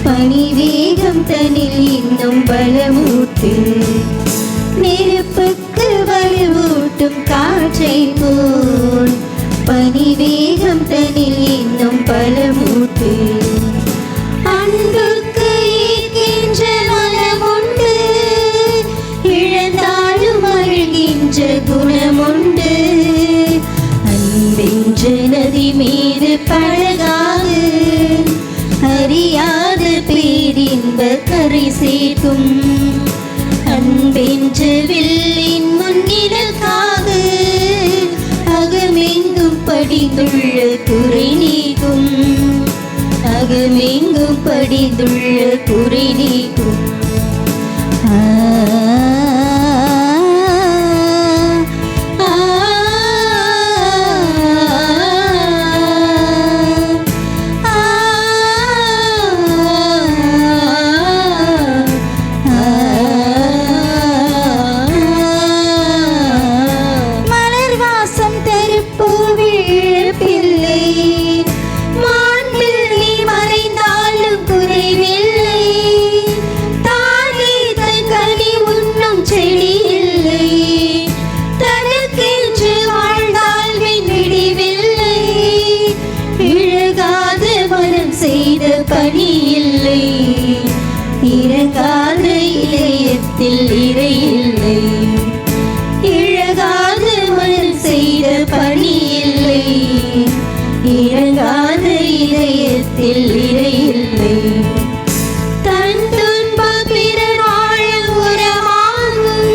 பணி வேகம் தனில் இன்னும் பல பலமூட்டு, நெருப்புக்கு வலுவூட்டும் காற்றை போல் பனி வேகம் தனில் இன்னும் பலமூட்டு. அன்புக்கு ஈர்க்கின்ற மனமுண்டு, இழந்தாலும் அழுகின்ற குணமுண்டு. அன்பென்ற நதி மீது பழகாது, அறியாத பேரின்ப கரை சேர்க்கும். அன்பென்ற வில்லின் முன்னிழக்காக அகமெங்கும் படிந்துள்ள குறை நீக்கும். அகமெங்கும் படிந்துள்ள குறை நீக்கும். பணி இல்லை, இறங்காத இதயத்தில் இறை இல்லை. இழகாத மனம் செய்த பணி இல்லை, இறங்காத இதயத்தில் இறை இல்லை. தன் துன்ப பிறர் வாழ உரமாகும்,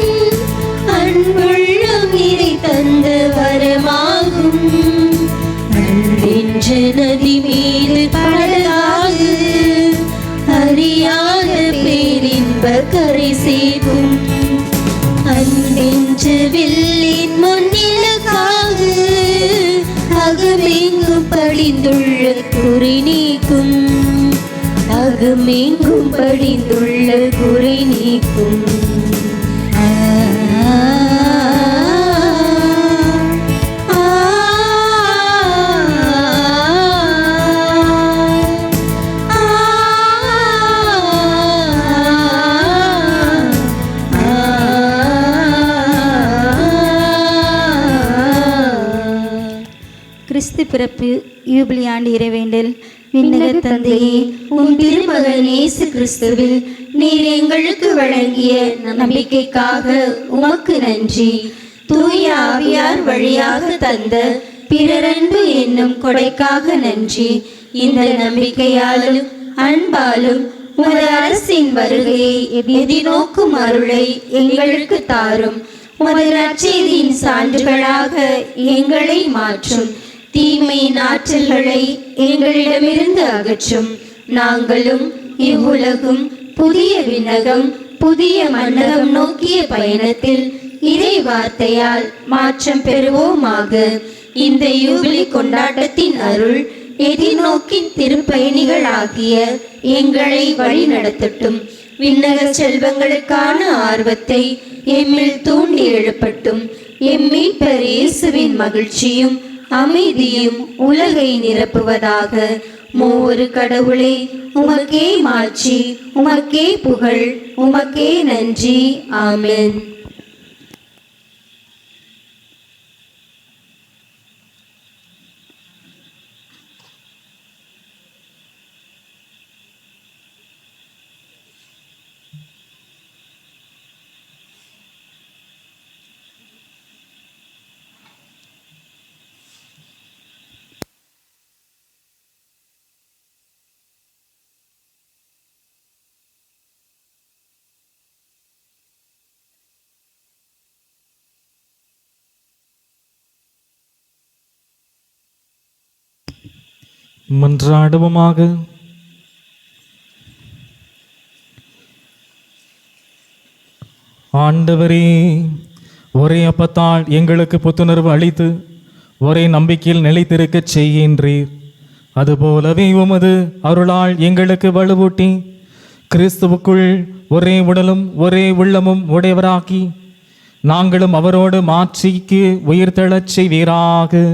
அன்புள்ளம் இறை தந்த வரமாகும். அன்பென்ற நதி மீது படகாது, அறியாத பேரின்ப கரை சேர்க்கும். அன்பென்ற வில்லின் முன்னிலக்காக அகமெங்கும் படிந்துள்ள குறை நீக்கும். அகமெங்கும் படிந்துள்ள குறை நீக்கும். கிறிஸ்து பிறப்பு யூபிலி ஆண்டு இறைவேண்டல். விண்ணக தந்தையே, உம் திருமகன் இயேசு கிறிஸ்துவில் நீர் எங்களுக்கு வழங்கிய நம்பிக்கைக்காக உமக்கு நன்றி. தூய ஆவியார் வழியாக தந்த பிறரன்பு என்னும் கொடைக்காக நன்றி. இந்த நம்பிக்கையாலும் அன்பாலும் உமது அரசின் வருகையை எதிர்நோக்கும் அருளை எங்களுக்கு தாரும். உமது நற்செய்தியின் சான்றுகளாக எங்களை மாற்றும். தீமையின் ஆற்றல்களை எங்களிடமிருந்து அகற்றும். நாங்களும் இவ்வுலகும் புதிய விண்ணகம் புதிய மன்னகம் நோக்கிய பயணத்தில் இறை வார்த்தையால் மாற்றம் பெறுவோமாக. இந்த யூபிலி கொண்டாட்டத்தின் அருள் எதிர்நோக்கின் திருப்பயணிகளாகிய எங்களை வழி நடத்தட்டும். விண்ணக செல்வங்களுக்கான ஆர்வத்தை எம்மில் தூண்டி எழுப்பட்டும். எம்மீட்பர் இயேசுவின் மகிழ்ச்சியும் அமைதியும் உலகை நிரப்புவதாக. மூவொரு கடவுளே, உமக்கே மாட்சி, உமக்கே புகழ், உமக்கே நன்றி. ஆமென். மன்றாடுவோமாக. ஆண்டவரே, ஒரே அப்பத்தால் எங்களுக்கு புத்துணர்வு அளித்து ஒரே நம்பிக்கையில் நிலைத்திருக்கச் செய்கின்றீர். அதுபோலவே உமது அருளால் எங்களுக்கு வலுவூட்டி கிறிஸ்துவுக்குள் ஒரே உடலும் ஒரே உள்ளமும் உடையவராக்கி நாங்களும் அவரோடு மாற்றிக்கு உயிர்த்தெழச் செய்வீராக.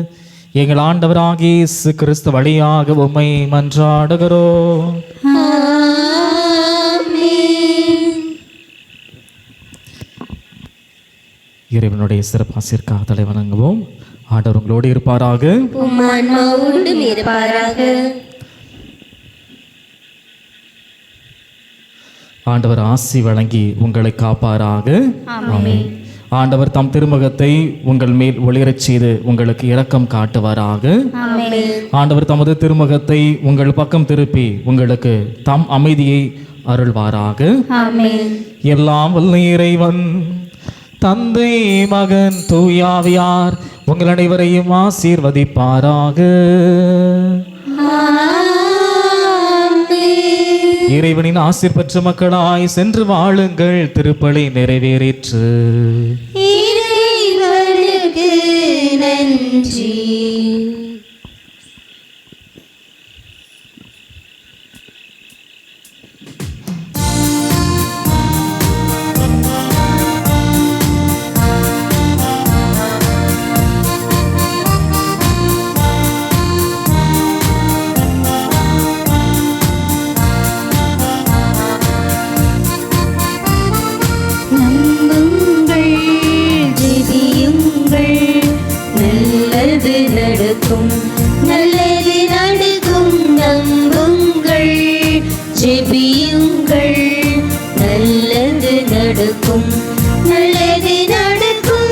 எங்கள் ஆண்டவராகிய இயேசு கிறிஸ்து வழியாக உம்மை மன்றாடுகிறோம். இறைவனுடைய சிறப்பாசிற்காக தலை வணங்குவோம். ஆண்டவர் உங்களோடு இருப்பாராக. உம் ஆன்மாவோடும் இருப்பாராக. ஆண்டவர் ஆசி வழங்கி உங்களை காப்பாராக. ஆமென். ஆண்டவர் தம் திருமுகத்தை உங்கள் மேல் ஒளிரச் செய்து உங்களுக்கு இரக்கம் காட்டுவாராக. ஆமென். ஆண்டவர் தமது திருமுகத்தை உங்கள் பக்கம் திருப்பி உங்களுக்கு தம் அமைதியை அருள்வாராக. ஆமென். எல்லாம் வல்ல இறைவன் தந்தை மகன் தூயாவியார் உங்கள் அனைவரையும் ஆசீர்வதிப்பாராக. இறைவனின் ஆசீர் பெற்ற மக்களாய் சென்று வாழுங்கள். திருப்பலி நிறைவேறிற்று. இறைவனுக்கு நன்றி. நம்புங்கள், ஜெபியுங்கள், நல்லது நடக்கும், நல்லது நடக்கும். நம்புங்கள், ஜெபியுங்கள், நல்லது நடக்கும், நல்லது நடக்கும்.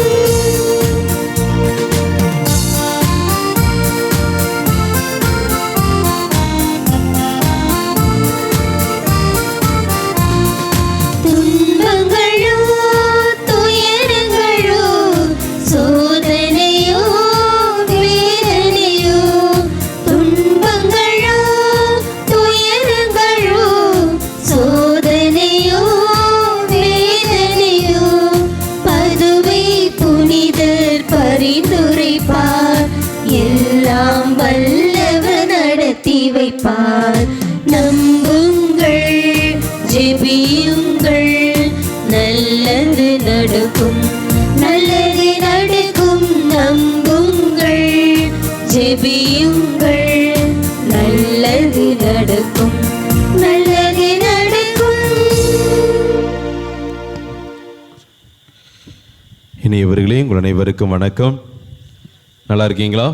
துன்பங்களோ துயரங்களோ சோதனையோ வேதனையோ, துன்பங்களோ துயரங்களோ சோதனையோ வேதனையோ, பதுவை புனிதர் பரிந்துரைப்பார், எல்லாம் வல்லவர் நடத்தி வைப்பார். நம்புங்கள், ஜெபியுங்கள், நல்லது நடக்கும், நல்லது நடக்கும். நம்புங்கள், ஜெபியுங்கள், நல்லது நடக்கும், நல்லது நடக்கும். இனியவர்களே, உங்கள் அனைவருக்கும் வணக்கம். நல்லா இருக்கீங்களா?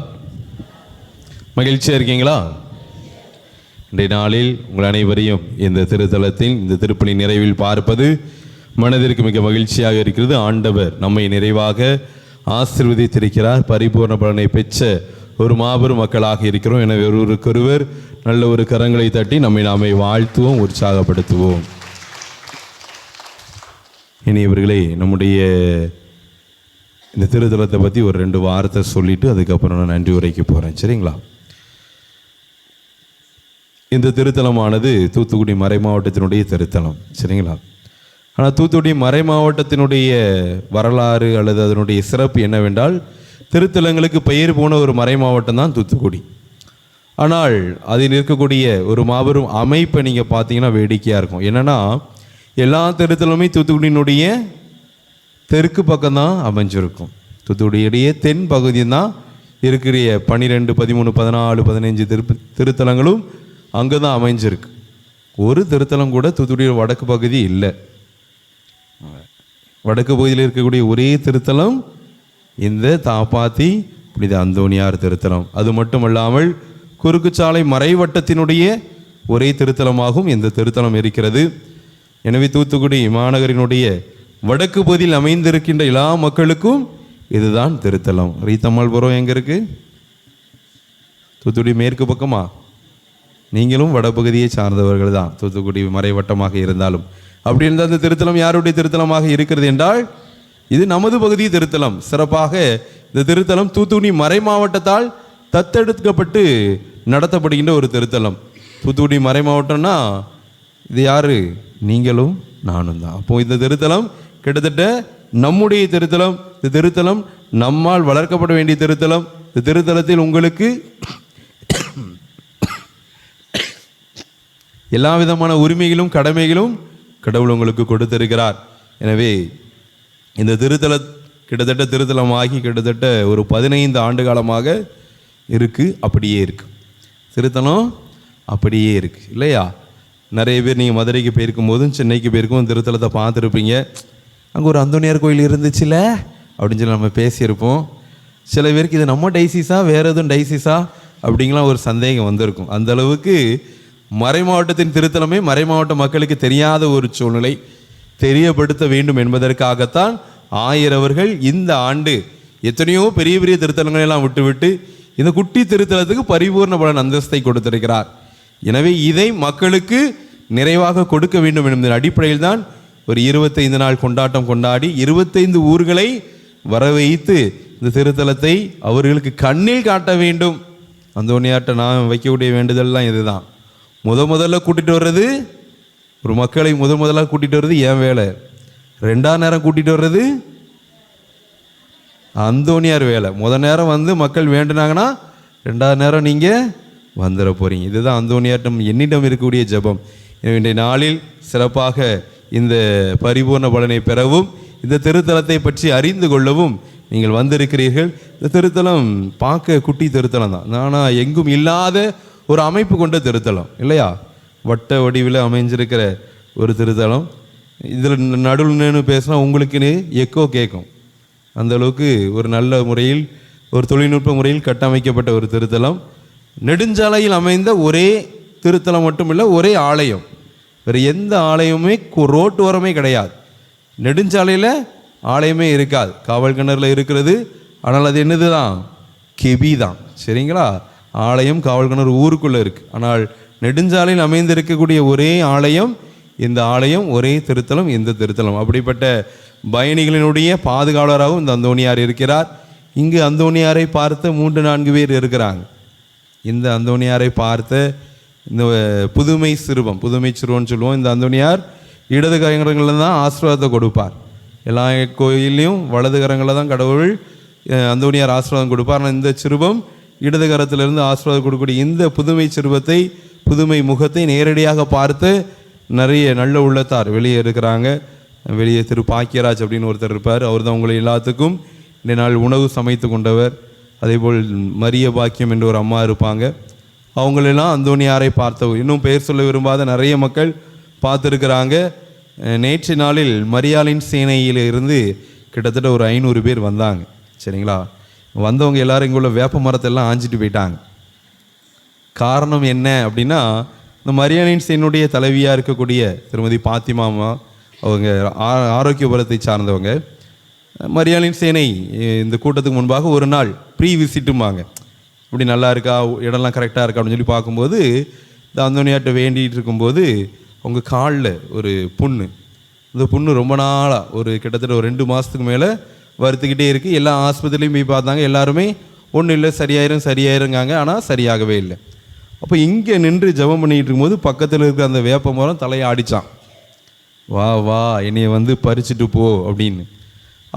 மகிழ்ச்சியாக இருக்கீங்களா? இன்றைய நாளில் உங்கள் அனைவரையும் இந்த திருத்தலத்தில் இந்த திருப்பலி நிறைவில் பார்ப்பது மனதிற்கு மிக மகிழ்ச்சியாக இருக்கிறது. ஆண்டவர் நம்மை நிறைவாக ஆசீர்வதித்திருக்கிறார். பரிபூர்ண பலனை பெற்ற ஒரு மாபெரும் மக்களாக இருக்கிறோம். எனவே ஒருவருக்கொருவர் நல்ல ஒரு கரங்களை தட்டி நாமே வாழ்த்துவோம், உற்சாகப்படுத்துவோம். இனியவர்களே, நம்முடைய இந்த திருத்தலத்தை பற்றி ஒரு 2 வார்த்தை சொல்லிவிட்டு அதுக்கப்புறம் நான் நன்றி உரைக்க போகிறேன். சரிங்களா? இந்த திருத்தலமானது தூத்துக்குடி மறை மாவட்டத்தினுடைய திருத்தலம். சரிங்களா? ஆனால் தூத்துக்குடி மறை மாவட்டத்தினுடைய வரலாறு அல்லது அதனுடைய சிறப்பு என்னவென்றால், திருத்தலங்களுக்கு பெயர் போன ஒரு மறை மாவட்டம் தான் தூத்துக்குடி. ஆனால் அதில் இருக்கக்கூடிய ஒரு மாபெரும் அமைப்பை நீங்கள் பார்த்தீங்கன்னா வேடிக்கையாக இருக்கும். என்னென்னா, எல்லா திருத்தலமே தூத்துக்குடியினுடைய தெற்கு பக்கம்தான் அமைஞ்சிருக்கும். தூத்துக்குடியுடைய தென் பகுதி தான் இருக்கிற 12, 13, 14, 15 திருத்தலங்களும் அங்கே தான் அமைஞ்சிருக்கு. ஒரு திருத்தலம் கூட தூத்துக்குடியோட வடக்கு பகுதி இல்லை. வடக்கு பகுதியில் இருக்கக்கூடிய ஒரே திருத்தலம் இந்த தாப்பாத்தி புனித அந்தோணியார் திருத்தலம். அது மட்டுமல்லாமல் குறுக்குச்சாலை மறைவட்டத்தினுடைய ஒரே திருத்தலமாகவும் இந்த திருத்தலம் இருக்கிறது. எனவே தூத்துக்குடி மாநகரினுடைய வடக்கு பகுதியில் அமைந்திருக்கின்ற எல்லா மக்களுக்கும் இதுதான் திருத்தலம். ரீத்தம்மாள்புரம் எங்கே இருக்குது? தூத்துக்குடி மேற்கு பக்கமா? நீங்களும் வடபகுதியை சார்ந்தவர்கள் தான், தூத்துக்குடி மறைவட்டமாக இருந்தாலும். அப்படி இருந்தால் அந்த திருத்தலம் யாருடைய திருத்தலமாக இருக்கிறது என்றால், இது நமது பகுதி திருத்தலம். சிறப்பாக இந்த திருத்தலம் தூத்துக்குடி மறை மாவட்டத்தால் தத்தெடுக்கப்பட்டு நடத்தப்படுகின்ற ஒரு திருத்தலம். தூத்துக்குடி மறை மாவட்டம்னா இது யாரு? நீங்களும் நானும் தான். அப்போ இந்த திருத்தலம் கிட்டத்தட்ட நம்முடைய திருத்தலம். இந்த திருத்தலம் நம்மால் வளர்க்கப்பட வேண்டிய திருத்தலம். இந்த திருத்தலத்தில் உங்களுக்கு எல்லா விதமான உரிமைகளும் கடமைகளும் கடவுள் உங்களுக்கு கொடுத்திருக்கிறார். எனவே இந்த திருத்தல கிட்டத்தட்ட திருத்தலமாகி கிட்டத்தட்ட ஒரு 15 ஆண்டு காலமாக இருக்குது. அப்படியே இருக்குது திருத்தலம், அப்படியே இருக்குது இல்லையா? நிறைய பேர் நீங்கள் மதுரைக்கு போயிருக்கும் போதும் சென்னைக்கு போயிருக்கும் திருத்தலத்தை பார்த்துருப்பீங்க. அங்கே ஒரு அந்தோணியார் கோயில் இருந்துச்சுல அப்படின்னு சொல்லி நம்ம பேசியிருப்போம். சில பேருக்கு இது நம்ம டைசிஸா வேறு எதுவும் டைசிஸா அப்படிங்கலாம் ஒரு சந்தேகம் வந்திருக்கும். அந்த அளவுக்கு மறைமாவட்டத்தின் திருத்தலமே மறைமாவட்ட மக்களுக்கு தெரியாத ஒரு சூழ்நிலை. தெரியப்படுத்த வேண்டும் என்பதற்காகத்தான் ஆயர் அவர்கள் இந்த ஆண்டு எத்தனையோ பெரிய பெரிய திருத்தலங்களை எல்லாம் விட்டுவிட்டு இந்த குட்டி திருத்தலத்துக்கு பரிபூர்ண பலன் அந்தஸ்தை கொடுத்திருக்கிறார். எனவே இதை மக்களுக்கு நிறைவாக கொடுக்க வேண்டும் என்பதன் அடிப்படையில் தான் ஒரு 25 நாள் கொண்டாட்டம் கொண்டாடி 25 ஊர்களை வர வைத்து இந்த திருத்தலத்தை அவர்களுக்கு கண்ணில் காட்ட வேண்டும். அந்தோனியார்ட்ட நான் வைக்கக்கூடிய வேண்டுதல்லாம் இதுதான். முதல்ல கூட்டிகிட்டு வர்றது, ஒரு மக்களை முதலாக கூட்டிகிட்டு வர்றது என் வேலை. 2ஆம் நேரம் கூட்டிகிட்டு வர்றது அந்தோனியார் வேலை. நேரம் வந்து மக்கள் வேண்டுனாங்கன்னா 2ஆம் நேரம் நீங்கள் வந்துட போகிறீங்க. இதுதான் அந்தோனியார்ட்டம் என்னிடம் இருக்கக்கூடிய ஜெபம். இன்றைய நாளில் சிறப்பாக இந்த பரிபூர்ண பலனை பெறவும் இந்த திருத்தலத்தை பற்றி அறிந்து கொள்ளவும் நீங்கள் வந்திருக்கிறீர்கள். இந்த திருத்தலம் பார்க்க குட்டி திருத்தலம் தான், ஆனால் எங்கும் இல்லாத ஒரு அமைப்பு கொண்ட திருத்தலம் இல்லையா? வட்ட வடிவில் அமைஞ்சிருக்கிற ஒரு திருத்தலம். இதில் நடுவில் பேசினா உங்களுக்குன்னு எக்கோ கேட்கும். அந்த அளவுக்கு ஒரு நல்ல முறையில் ஒரு தொழில்நுட்ப முறையில் கட்டமைக்கப்பட்ட ஒரு திருத்தலம். நெடுஞ்சாலையில் அமைந்த ஒரே திருத்தலம் மட்டுமில்லை, ஒரே ஆலயம். வேறு எந்த ஆலயமுமே ரோட்டு ஓரமே கிடையாது. நெடுஞ்சாலையில் ஆலயமே இருக்காது. காவல் கிணறுல இருக்கிறது, ஆனால் அது என்னது தான்? கெபி தான். சரிங்களா? ஆலயம் காவல் கிணறு ஊருக்குள்ளே இருக்குது. ஆனால் நெடுஞ்சாலையில் அமைந்திருக்கக்கூடிய ஒரே ஆலயம் இந்த ஆலயம், ஒரே திருத்தலம் இந்த திருத்தலம். அப்படிப்பட்ட பயணிகளினுடைய பாதுகாவலராகவும் இந்த அந்தோனியார் இருக்கிறார். இங்கு அந்தோனியாரை பார்த்த 3-4 பேர் இருக்கிறாங்க. இந்த அந்தோனியாரை பார்த்த இந்த புதுமை சிறுவன் சொல்லுவோம். இந்த அந்தோனியார் இடது கரங்களில் தான் ஆசீர்வாதத்தை கொடுப்பார். எல்லா கோயிலையும் வலது கரங்களில் தான் கடவுள் அந்தோனியார் ஆசீர்வாதம் கொடுப்பார். ஆனால் இந்த சிறுவம் இடது கரத்திலிருந்து ஆசீர்வாதம் கொடுக்கக்கூடிய இந்த புதுமை சிறுவத்தை, புதுமை முகத்தை நேரடியாக பார்த்து நிறைய நல்ல உள்ளத்தார் வெளியே இருக்கிறாங்க. வெளியே திரு பாக்கியராஜ் அப்படின்னு ஒருத்தர் இருப்பார். அவர் தான் உங்களை எல்லாத்துக்கும் இந்த நாள் உணவு சமைத்து கொண்டவர். அதேபோல் மரிய பாக்கியம் என்று ஒரு அம்மா இருப்பாங்க. அவங்களெல்லாம் அந்தோனியாரை பார்த்தவர். இன்னும் பெயர் சொல்ல விரும்பாத நிறைய மக்கள் பார்த்துருக்குறாங்க. நேற்று நாளில் மரியாளின் சேனையில் இருந்து கிட்டத்தட்ட ஒரு 500 பேர் வந்தாங்க. சரிங்களா? வந்தவங்க எல்லாரும் இங்குள்ள வேப்ப மரத்தெல்லாம் ஆஞ்சிட்டு போயிட்டாங்க. காரணம் என்ன அப்படின்னா, இந்த மரியாளின் சேனுடைய தலைவியாக இருக்கக்கூடிய திருமதி பாத்திமாமா, அவங்க ஆரோக்கியபுரத்தை சார்ந்தவங்க. மரியாளின் சேனை இந்த கூட்டத்துக்கு முன்பாக ஒரு நாள் ப்ரீ விசிட்டும்பாங்க. இப்படி நல்லா இருக்கா, இடம்லாம் கரெக்டாக இருக்கா அப்படின்னு சொல்லி பார்க்கும்போது, இந்த அந்தோனியார்ட்ட வேண்டிகிட்டு இருக்கும்போது அவங்க காலில் ஒரு புண்ணு. இந்த புண்ணு ரொம்ப நாளாக ஒரு கிட்டத்தட்ட ஒரு 2 மாதத்துக்கு மேலே வருத்துக்கிட்டே இருக்குது. எல்லா ஆஸ்பத்திரிலையும் போய் பார்த்தாங்க. எல்லாருமே ஒன்றும் இல்லை, சரியாயிருங்காங்க. ஆனால் சரியாகவே இல்லை. அப்போ இங்கே நின்று ஜெபம் பண்ணிகிட்டு இருக்கும்போது பக்கத்தில் இருக்கிற அந்த வேப்ப மரம் தலையை ஆடிச்சான். வா என்னைய வந்து பறிச்சுட்டு போ அப்படின்னு.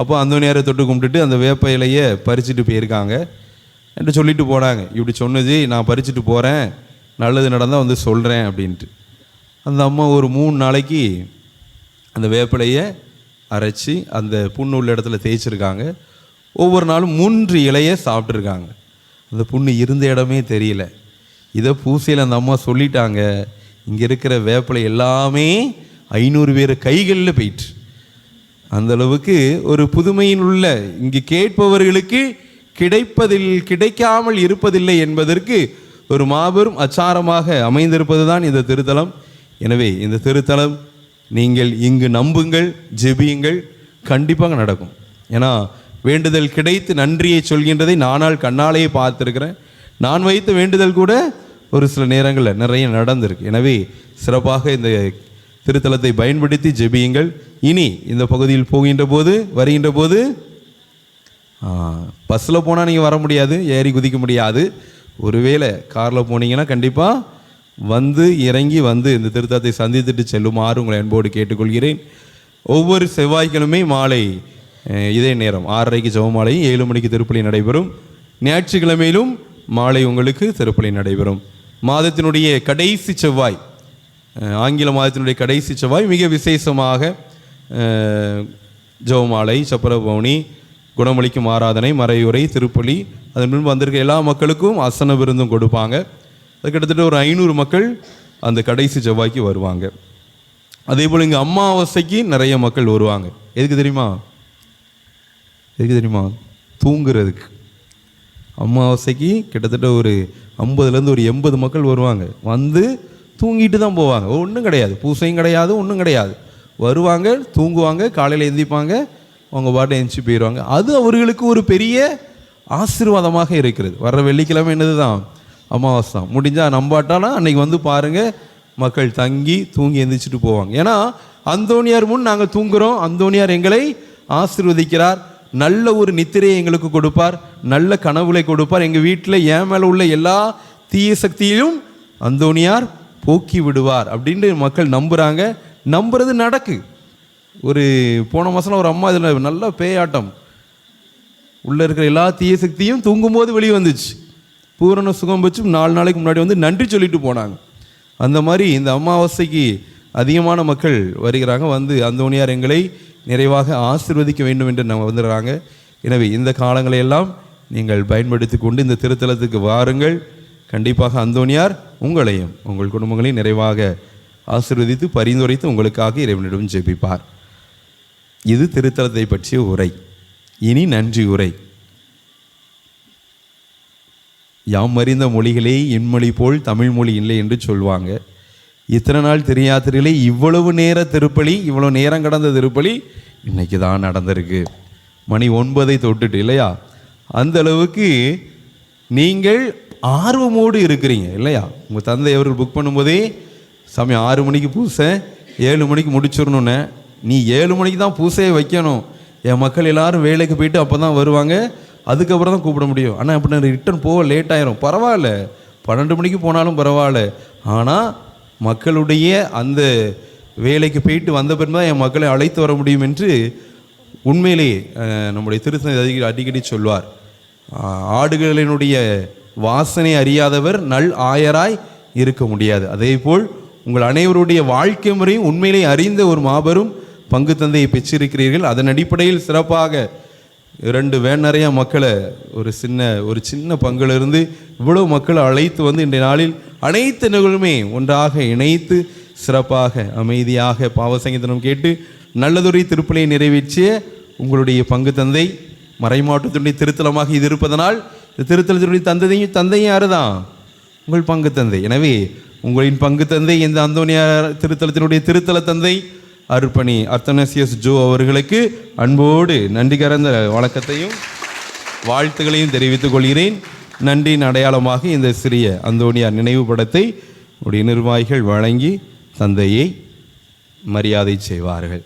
அப்போ அந்தோனியாரை தொட்டு கும்பிட்டுட்டு அந்த வேப்ப இலையை பறிச்சுட்டு போயிருக்காங்க என்று சொல்லிட்டு போனாங்க. இப்படி சொன்னது, நான் பறிச்சுட்டு போகிறேன், நல்லது நடந்தால் வந்து சொல்கிறேன் அப்படின்ட்டு. அந்த அம்மா ஒரு 3 நாளைக்கு அந்த வேப்பிலையை அரைச்சி அந்த புண்ணு உள்ள இடத்துல தேய்ச்சிருக்காங்க. ஒவ்வொரு நாளும் 3 இலையை சாப்பிட்ருக்காங்க. அந்த புண்ணு இருந்த இடமே தெரியல. இதை பூசையில் அந்த அம்மா சொல்லிட்டாங்க, இங்கே இருக்கிற வேப்பிலை எல்லாமே 500 பேர் கைகளில் போயிட்டு. அந்தளவுக்கு ஒரு புதுமையின் உள்ள இங்கு கேட்பவர்களுக்கு கிடைக்காமல் இருப்பதில்லை என்பதற்கு ஒரு மாபெரும் அச்சாரமாக அமைந்திருப்பது தான் இந்த திருத்தலம். எனவே இந்த திருத்தலம் நீங்கள் இங்கு நம்புங்கள், ஜெபியுங்கள், கண்டிப்பாக நடக்கும். ஏன்னா வேண்டுதல் கிடைத்து நன்றியை சொல்கின்றதை நானால் கண்ணாலேயே பார்த்துருக்கிறேன். நான் வைத்த வேண்டுதல் கூட ஒரு சில நேரங்களில் நிறைய நடந்திருக்கு. எனவே சிறப்பாக இந்த திருத்தலத்தை பயன்படுத்தி ஜெபியுங்கள். இனி இந்த பகுதியில் வருகின்ற போது பஸ்ஸில் போனால் நீங்கள் வர முடியாது, ஏறி குதிக்க முடியாது. ஒருவேளை காரில் போனீங்கன்னா கண்டிப்பாக வந்து இறங்கி வந்து இந்த திருத்தலத்தை சந்தித்துட்டு செல்லுமாறு உங்களை அன்போடு கேட்டுக்கொள்கிறேன். ஒவ்வொரு செவ்வாய்க்கிழமை மாலை இதே நேரம் 6:30க்கு ஜெபமாலையும் 7 மணிக்கு திருப்பலி நடைபெறும். ஞாயிற்றுக்கிழமையிலும் மாலை உங்களுக்கு திருப்பலி நடைபெறும். மாதத்தினுடைய கடைசி செவ்வாய், ஆங்கில மாதத்தினுடைய கடைசி செவ்வாய் மிக விசேஷமாக ஜெபமாலை, சப்பரபவனி, குணமளிக்கும் ஆராதனை, மறையுரை, திருப்பலி, அதன் முன்பு வந்திருக்க எல்லா மக்களுக்கும் அசன விருந்தும் கொடுப்பாங்க. அது கிட்டத்தட்ட ஒரு 500 மக்கள் அந்த கடைசி செவ்வாய்க்கு வருவாங்க. அதே போல் இங்கே அமாவாசைக்கு நிறைய மக்கள் வருவாங்க. எதுக்கு தெரியுமா? எதுக்கு தெரியுமா? தூங்குறதுக்கு. அமாவாசைக்கு கிட்டத்தட்ட ஒரு 50லேருந்து ஒரு 80 மக்கள் வருவாங்க. வந்து தூங்கிட்டு தான் போவாங்க. ஒன்றும் கிடையாது, பூசையும் கிடையாது, ஒன்றும் கிடையாது. வருவாங்க, தூங்குவாங்க, காலையில் எந்திப்பாங்க, அவங்க பாட்டை எந்திச்சு போயிடுவாங்க. அது அவர்களுக்கு ஒரு பெரிய ஆசீர்வாதமாக இருக்கிறது. வர்ற வெள்ளிக்கிழமை என்னது தான்? அமாவாசை தான். முடிஞ்சால் நம்பாட்டாலும் அன்னைக்கு வந்து பாருங்கள், மக்கள் தங்கி தூங்கி எந்திரிச்சிட்டு போவாங்க. ஏன்னா அந்தோணியார் முன் நாங்கள் தூங்குகிறோம், அந்தோணியார் எங்களை ஆசீர்வதிக்கிறார், நல்ல ஒரு நித்திரையை எங்களுக்கு கொடுப்பார், நல்ல கனவுகளை கொடுப்பார். எங்கள் வீட்டில் என் மேலே உள்ள எல்லா தீய சக்தியிலும் அந்தோணியார் போக்கி விடுவார் அப்படின்னு மக்கள் நம்புகிறாங்க. நம்புறது நடக்கு. ஒரு போன மாதம் ஒரு அம்மா இதில் நல்ல பேயாட்டம், உள்ளே இருக்கிற எல்லா தீய சக்தியும் தூங்கும்போது வெளியே வந்துச்சு. பூரண சுகம் வச்சு 4 நாளைக்கு முன்னாடி வந்து நன்றி சொல்லிட்டு போனாங்க. அந்த மாதிரி இந்த அமாவாசைக்கு அதிகமான மக்கள் வருகிறாங்க. வந்து அந்தோணியார் எங்களை நிறைவாக ஆசீர்வதிக்க வேண்டும் என்று நம்ம வந்துடுறாங்க. எனவே இந்த காலங்களை எல்லாம் நீங்கள் பயன்படுத்தி கொண்டு இந்த திருத்தலத்துக்கு வாருங்கள். கண்டிப்பாக அந்தோணியார் உங்களையும் உங்கள் குடும்பங்களையும் நிறைவாக ஆசீர்வதித்து பரிந்துரைத்து உங்களுக்காக இறைவனிடம் ஜெபிப்பார். இது திருத்தலத்தை பற்றிய உரை. இனி நன்றி உரை. யாம் அறிந்த மொழிகளே என்மொழி போல் தமிழ் மொழி இல்லை என்று சொல்லுவாங்க. இத்தனை நாள் திருயாத்திரையிலே இவ்வளவு நேர திருப்பலி, இவ்வளோ நேரம் கடந்த திருப்பலி இன்னைக்கு தான் நடந்திருக்கு. மணி 9 தொட்டுட்டு இல்லையா? அந்த அளவுக்கு நீங்கள் ஆர்வமோடு இருக்கிறீங்க இல்லையா? உங்கள் தந்தை அவர்கள் புக் பண்ணும்போதே சாமி 6 மணிக்கு பூசை, 7 மணிக்கு முடிச்சிடணுன்னு. நீ 7 மணிக்கு தான் பூசையை வைக்கணும். என் மக்கள் எல்லாரும் வேலைக்கு போயிட்டு அப்போ தான் வருவாங்க, அதுக்கப்புறம் தான் கூப்பிட முடியும். ஆனால் அப்படி நான் ரிட்டர்ன் போக லேட் ஆயிரும். பரவாயில்ல, 12 மணிக்கு போனாலும் பரவாயில்ல. ஆனால் மக்களுடைய அந்த வேலைக்கு போயிட்டு வந்த பிறகு தான் என் மக்களை அழைத்து வர முடியும் என்று உண்மையிலேயே நம்முடைய திருத்தந்தை அடிக்கடி சொல்வார். ஆடுகளினுடைய வாசனை அறியாதவர் நல் ஆயராய் இருக்க முடியாது. அதேபோல் உங்கள் அனைவருடைய வாழ்க்கை முறையும் உண்மையிலே அறிந்த ஒரு மாபெரும் பங்கு தந்தையை பெற்றிருக்கிறீர்கள். அதன் அடிப்படையில் சிறப்பாக 2 வேன் நிறைய மக்களை ஒரு சின்ன பங்கிலிருந்து இவ்வளவு மக்களை அழைத்து வந்து இன்றைய நாளில் அனைத்து நிகழ்வுமே ஒன்றாக இணைத்து சிறப்பாக அமைதியாக பாவசங்கீதனம் கேட்டு நல்லதொரு திருப்பலியை நிறைவேற்றிய உங்களுடைய பங்கு தந்தை மறைமாவட்டத்தினுடைய திருத்தலமாக இது இருப்பதனால் இந்த திருத்தலத்தினுடைய தந்தையும் யாரு தான்? உங்கள் பங்கு தந்தை. எனவே உங்களின் பங்கு தந்தை இந்த அந்தோணியார் திருத்தலத்தினுடைய திருத்தல தந்தை அர்ப்பணி அர்த்தனசியஸ் ஜோ அவர்களுக்கு அன்போடு நன்றி கலந்த வணக்கத்தையும் வாழ்த்துக்களையும் தெரிவித்துக் கொள்கிறேன். நன்றியின் அடையாளமாக இந்த சிறிய அந்தோணியார் நினைவு படத்தை உடைய நிர்வாகிகள் வழங்கி தந்தையை மரியாதை செய்வார்கள்.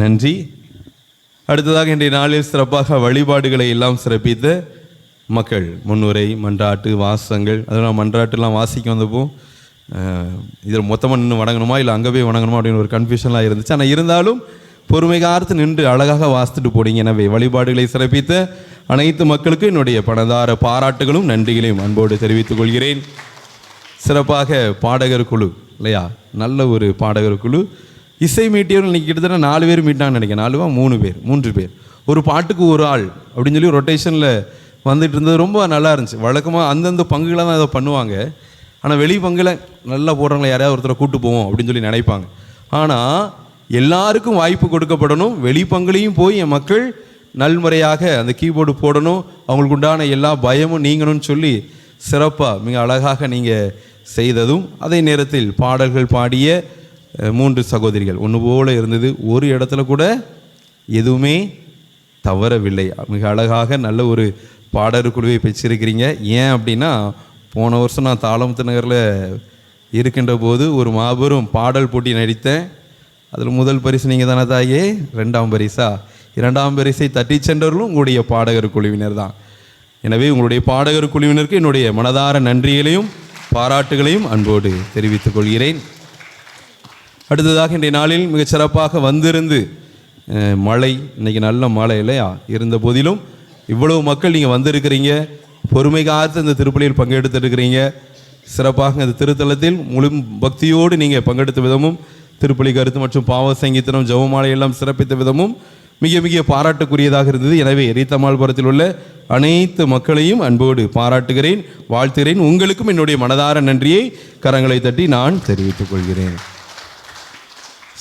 நன்றி. அடுத்ததாக இன்றைய நாளில் சிறப்பாக வழிபாடுகளை எல்லாம் சிறப்பித்த மக்கள் முன்னுரை, மன்றாட்டு, வாசங்கள், அதெல்லாம் மன்றாட்டுலாம் வாசிக்க வந்தப்போ இதில் மொத்தமாக நின்று வணங்கணுமா இல்லை அங்கே போய் வணங்கணுமா அப்படின்னு ஒரு கன்ஃபியூஷன்லாம் இருந்துச்சு. ஆனால் இருந்தாலும் பொறுமை காத்து நின்று அழகாக வாசித்துட்டு போனீங்க. எனவே வழிபாடுகளை சிறப்பித்த அனைத்து மக்களுக்கு என்னுடைய பணதார பாராட்டுகளும் நன்றிகளையும் அன்போடு தெரிவித்துக் கொள்கிறேன். சிறப்பாக பாடகர் குழு இல்லையா? நல்ல ஒரு பாடகர் குழு. இசை மீட்டியவர்கள் இன்றைக்கி கிட்டத்தட்ட 4 பேர் மீட்டான்னு நினைக்கிறேன். 3 பேர் ஒரு பாட்டுக்கு ஒரு ஆள் அப்படின்னு சொல்லி ரொட்டேஷனில் வந்துட்டு இருந்தது. ரொம்ப நல்லா இருந்துச்சு. வழக்கமாக அந்தந்த பங்குகளை தான் இதை பண்ணுவாங்க. ஆனால் வெளி பங்கில் நல்லா போடுறவங்களை யாரையாவது ஒருத்தரை கூட்டு போவோம் அப்படின்னு சொல்லி நினைப்பாங்க. ஆனால் எல்லாருக்கும் வாய்ப்பு கொடுக்கப்படணும். வெளி பங்குலையும் போய் என் மக்கள் நல்முறையாக அந்த கீபோர்டு போடணும், அவங்களுக்கு உண்டான எல்லா பயமும் நீங்கணும்னு சொல்லி சிறப்பாக மிக அழகாக நீங்கள் செய்ததும், அதே நேரத்தில் பாடல்கள் பாடிய 3 சகோதரிகள் ஒன்று போல இருந்தது. ஒரு இடத்துல கூட எதுவுமே தவறவில்லை. மிக அழகாக நல்ல ஒரு பாடகர் குழுவை பெற்றிருக்கிறீங்க. ஏன் அப்படின்னா போன வருஷம் நான் தாளமுத்து நகரில் இருக்கின்ற போது ஒரு மாபெரும் பாடல் போட்டி நடித்தேன். அதில் முதல் பரிசு நீங்கள் தானே தாயே? 2ஆம் பரிசா? 2ஆம் பரிசை தட்டி சென்றவர்களும் உங்களுடைய பாடகர் குழுவினர் தான். எனவே உங்களுடைய பாடகர் குழுவினருக்கு என்னுடைய மனதார நன்றிகளையும் பாராட்டுகளையும் அன்போடு தெரிவித்துக் கொள்கிறேன். அடுத்ததாக இன்றைய நாளில் மிகச் சிறப்பாக வந்திருந்து மழை, இன்றைக்கி நல்ல மழை இல்லையா? இருந்த போதிலும் இவ்வளவு மக்கள் நீங்கள் வந்திருக்கிறீங்க, பொறுமை காத்து இந்த திருப்பலியில் பங்கெடுத்திருக்கிறீங்க. சிறப்பாக இந்த திருத்தலத்தில் முழு பக்தியோடு நீங்கள் பங்கெடுத்த விதமும், திருப்பலி கருத்து மற்றும் பாவ சங்கீதனம் ஜெபமாலை எல்லாம் சிறப்பித்த விதமும் மிக மிக பாராட்டுக்குரியதாக இருந்தது. எனவே எரித்தமாள்புரத்தில் உள்ள அனைத்து மக்களையும் அன்போடு பாராட்டுகிறேன், வாழ்த்துகிறேன். உங்களுக்கும் என்னுடைய மனதார நன்றியை கரங்களை தட்டி நான் தெரிவித்துக் கொள்கிறேன்.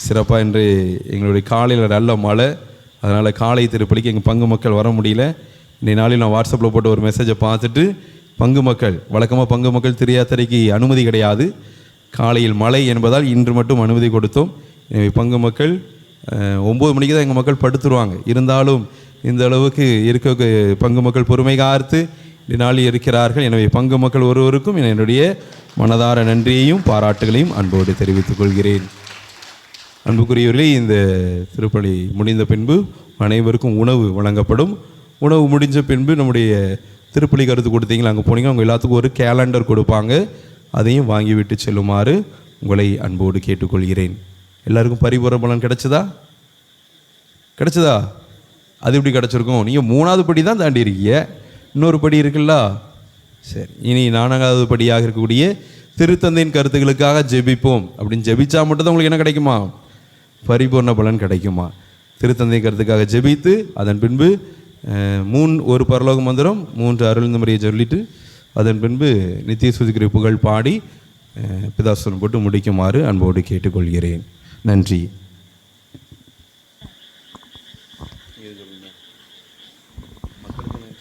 சிறப்பாக இன்று எங்களுடைய காலையில் நல்ல மழை, அதனால் காலை திருப்பலிக்கு எங்கள் பங்கு மக்கள் வர முடியல. இன்றைய நாளில் நான் வாட்ஸ்அப்பில் போட்டு ஒரு மெசேஜை பார்த்துட்டு பங்கு மக்கள், வழக்கமாக பங்கு மக்கள் திருயாத்திரைக்கு அனுமதி கிடையாது, காலையில் மழை என்பதால் இன்று மட்டும் அனுமதி கொடுத்தோம். எனவே பங்கு மக்கள் 9 மணிக்கு தான் எங்கள் மக்கள் படுத்துருவாங்க. இருந்தாலும் இந்த அளவுக்கு இருக்க பங்கு மக்கள் பொறுமை காத்து இந்த நாளில் இருக்கிறார்கள். எனவே பங்கு மக்கள் ஒருவருக்கும் என்னுடைய மனதார நன்றியையும் பாராட்டுகளையும் அன்போடு தெரிவித்துக் கொள்கிறேன். அன்புக்குரியவர்களே, இந்த திருப்பலி முடிந்த பின்பு அனைவருக்கும் உணவு வழங்கப்படும். உணவு முடிஞ்ச பின்பு நம்முடைய திருப்பலி கருத்து கொடுத்தீங்களா, அங்கே போனீங்க, அவங்க எல்லாத்துக்கும் ஒரு கேலண்டர் கொடுப்பாங்க, அதையும் வாங்கி விட்டு செல்லுமாறு உங்களை அன்போடு கேட்டுக்கொள்கிறேன். எல்லாருக்கும் பரிபூரண பலன் கிடைச்சதா? அது எப்படி கிடச்சிருக்கும்? நீங்கள் 3வது படி தான் தாண்டி இருக்கீங்க, இன்னொரு படி இருக்குல்ல. சரி, இனி 4வது படியாக இருக்கக்கூடிய திருத்தந்தையின் கருத்துக்களுக்காக ஜெபிப்போம் அப்படின்னு ஜெபிச்சா மட்டும்தான் உங்களுக்கு என்ன கிடைக்குமா? பரிபூர்ண பலன் கிடைக்குமா? திருத்தந்தை கருத்துக்காக ஜெபித்து அதன் பின்பு ஒரு பரலோக மந்திரம் 3 அருள் முறையை சொல்லிட்டு அதன் பின்பு நித்திய சுதிக்கிற புகழ் பாடி பிதாசனம் போட்டு முடிக்குமாறு அன்போடு கேட்டுக்கொள்கிறேன். நன்றி.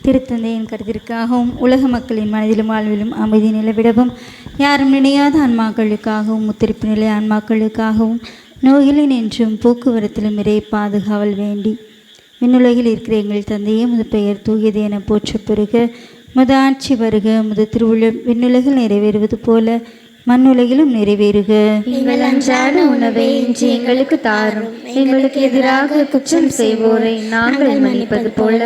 திருத்தந்தையின் கருத்திற்காகவும் உலக மக்களின் மனதிலும் வாழ்விலும் அமைதி நிலவிடவும், யாரும் நினையாத ஆன்மாக்களுக்காகவும் முத்திருப்பு நிலை ஆன்மாக்களுக்காகவும் நோய்களில் என்றும் போக்குவரத்திலும் இறை பாதுகாவல் வேண்டி, விண்ணுலகில் இருக்கிற எங்கள் தந்தையே முது பெயர் தூயது என போற்ற பெறுக, முது ஆட்சி வருக, முது திருவுளம் விண்ணுலகில் நிறைவேறுவது போல மண்ணுலகிலும் நிறைவேறுக. எங்கள் அன்றாட உணவை இன்று எங்களுக்கு தாரும். எங்களுக்கு எதிராக குற்றம் செய்வோரை நாங்கள் மன்னிப்பது போல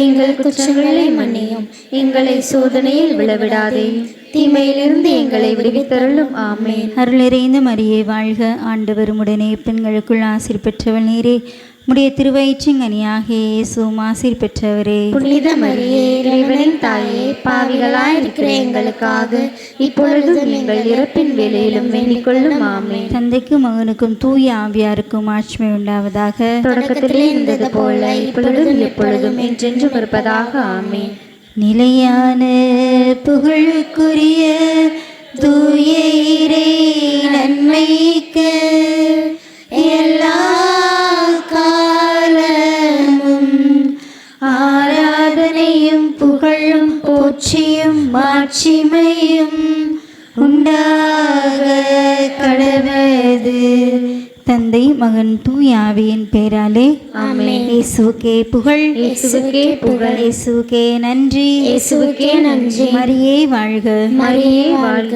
எங்கள் குற்றங்களை மன்னியும். எங்களை சோதனையில் விழவிடாதேயும், தீமையிலிருந்து எங்களை விடுவித்தருளும். ஆமென். அருள் நிறைந்த மரியே வாழ்க, ஆண்டவர் உடனே பெண்களுக்குள் ஆசீர் பெற்றவள் நீரே, உடைய திருவயிற்றின் கனியாகிய இயேசுவும் ஆசீர் பெற்றவரே. புனித மரியே, இறைவனின் தாயே, பாவிகளாய் இருக்கிற எங்களுக்காக இப்பொழுதும் எங்கள் இறப்பின் வேளையிலும் வேண்டிக் கொள்ளும். ஆமென். தந்தைக்கும் மகனுக்கும் தூய ஆவியாருக்கும் ஆட்சிமை உண்டாவதாக. தொடக்கத்திலே இருந்தது போல இப்பொழுதும் எப்பொழுதும் என்றென்றும் இருப்பதாக. ஆமென். நிலையான புகழுக்குரிய தூய இறை நன்மைக்கு எல்லா காலமும் ஆராதனையும் புகழும் போற்றியும் மாட்சிமையும் உண்டாக கடவது. தந்தை மகன் தூய ஆவியின் பேராலே ஆமென். இயேசுவுக்கே புகழ், இயேசுவுக்கே புகழ், இயேசுவுக்கே நன்றி, இயேசுவுக்கே நன்றி. மரியே வாழ்க, மரியே வாழ்க.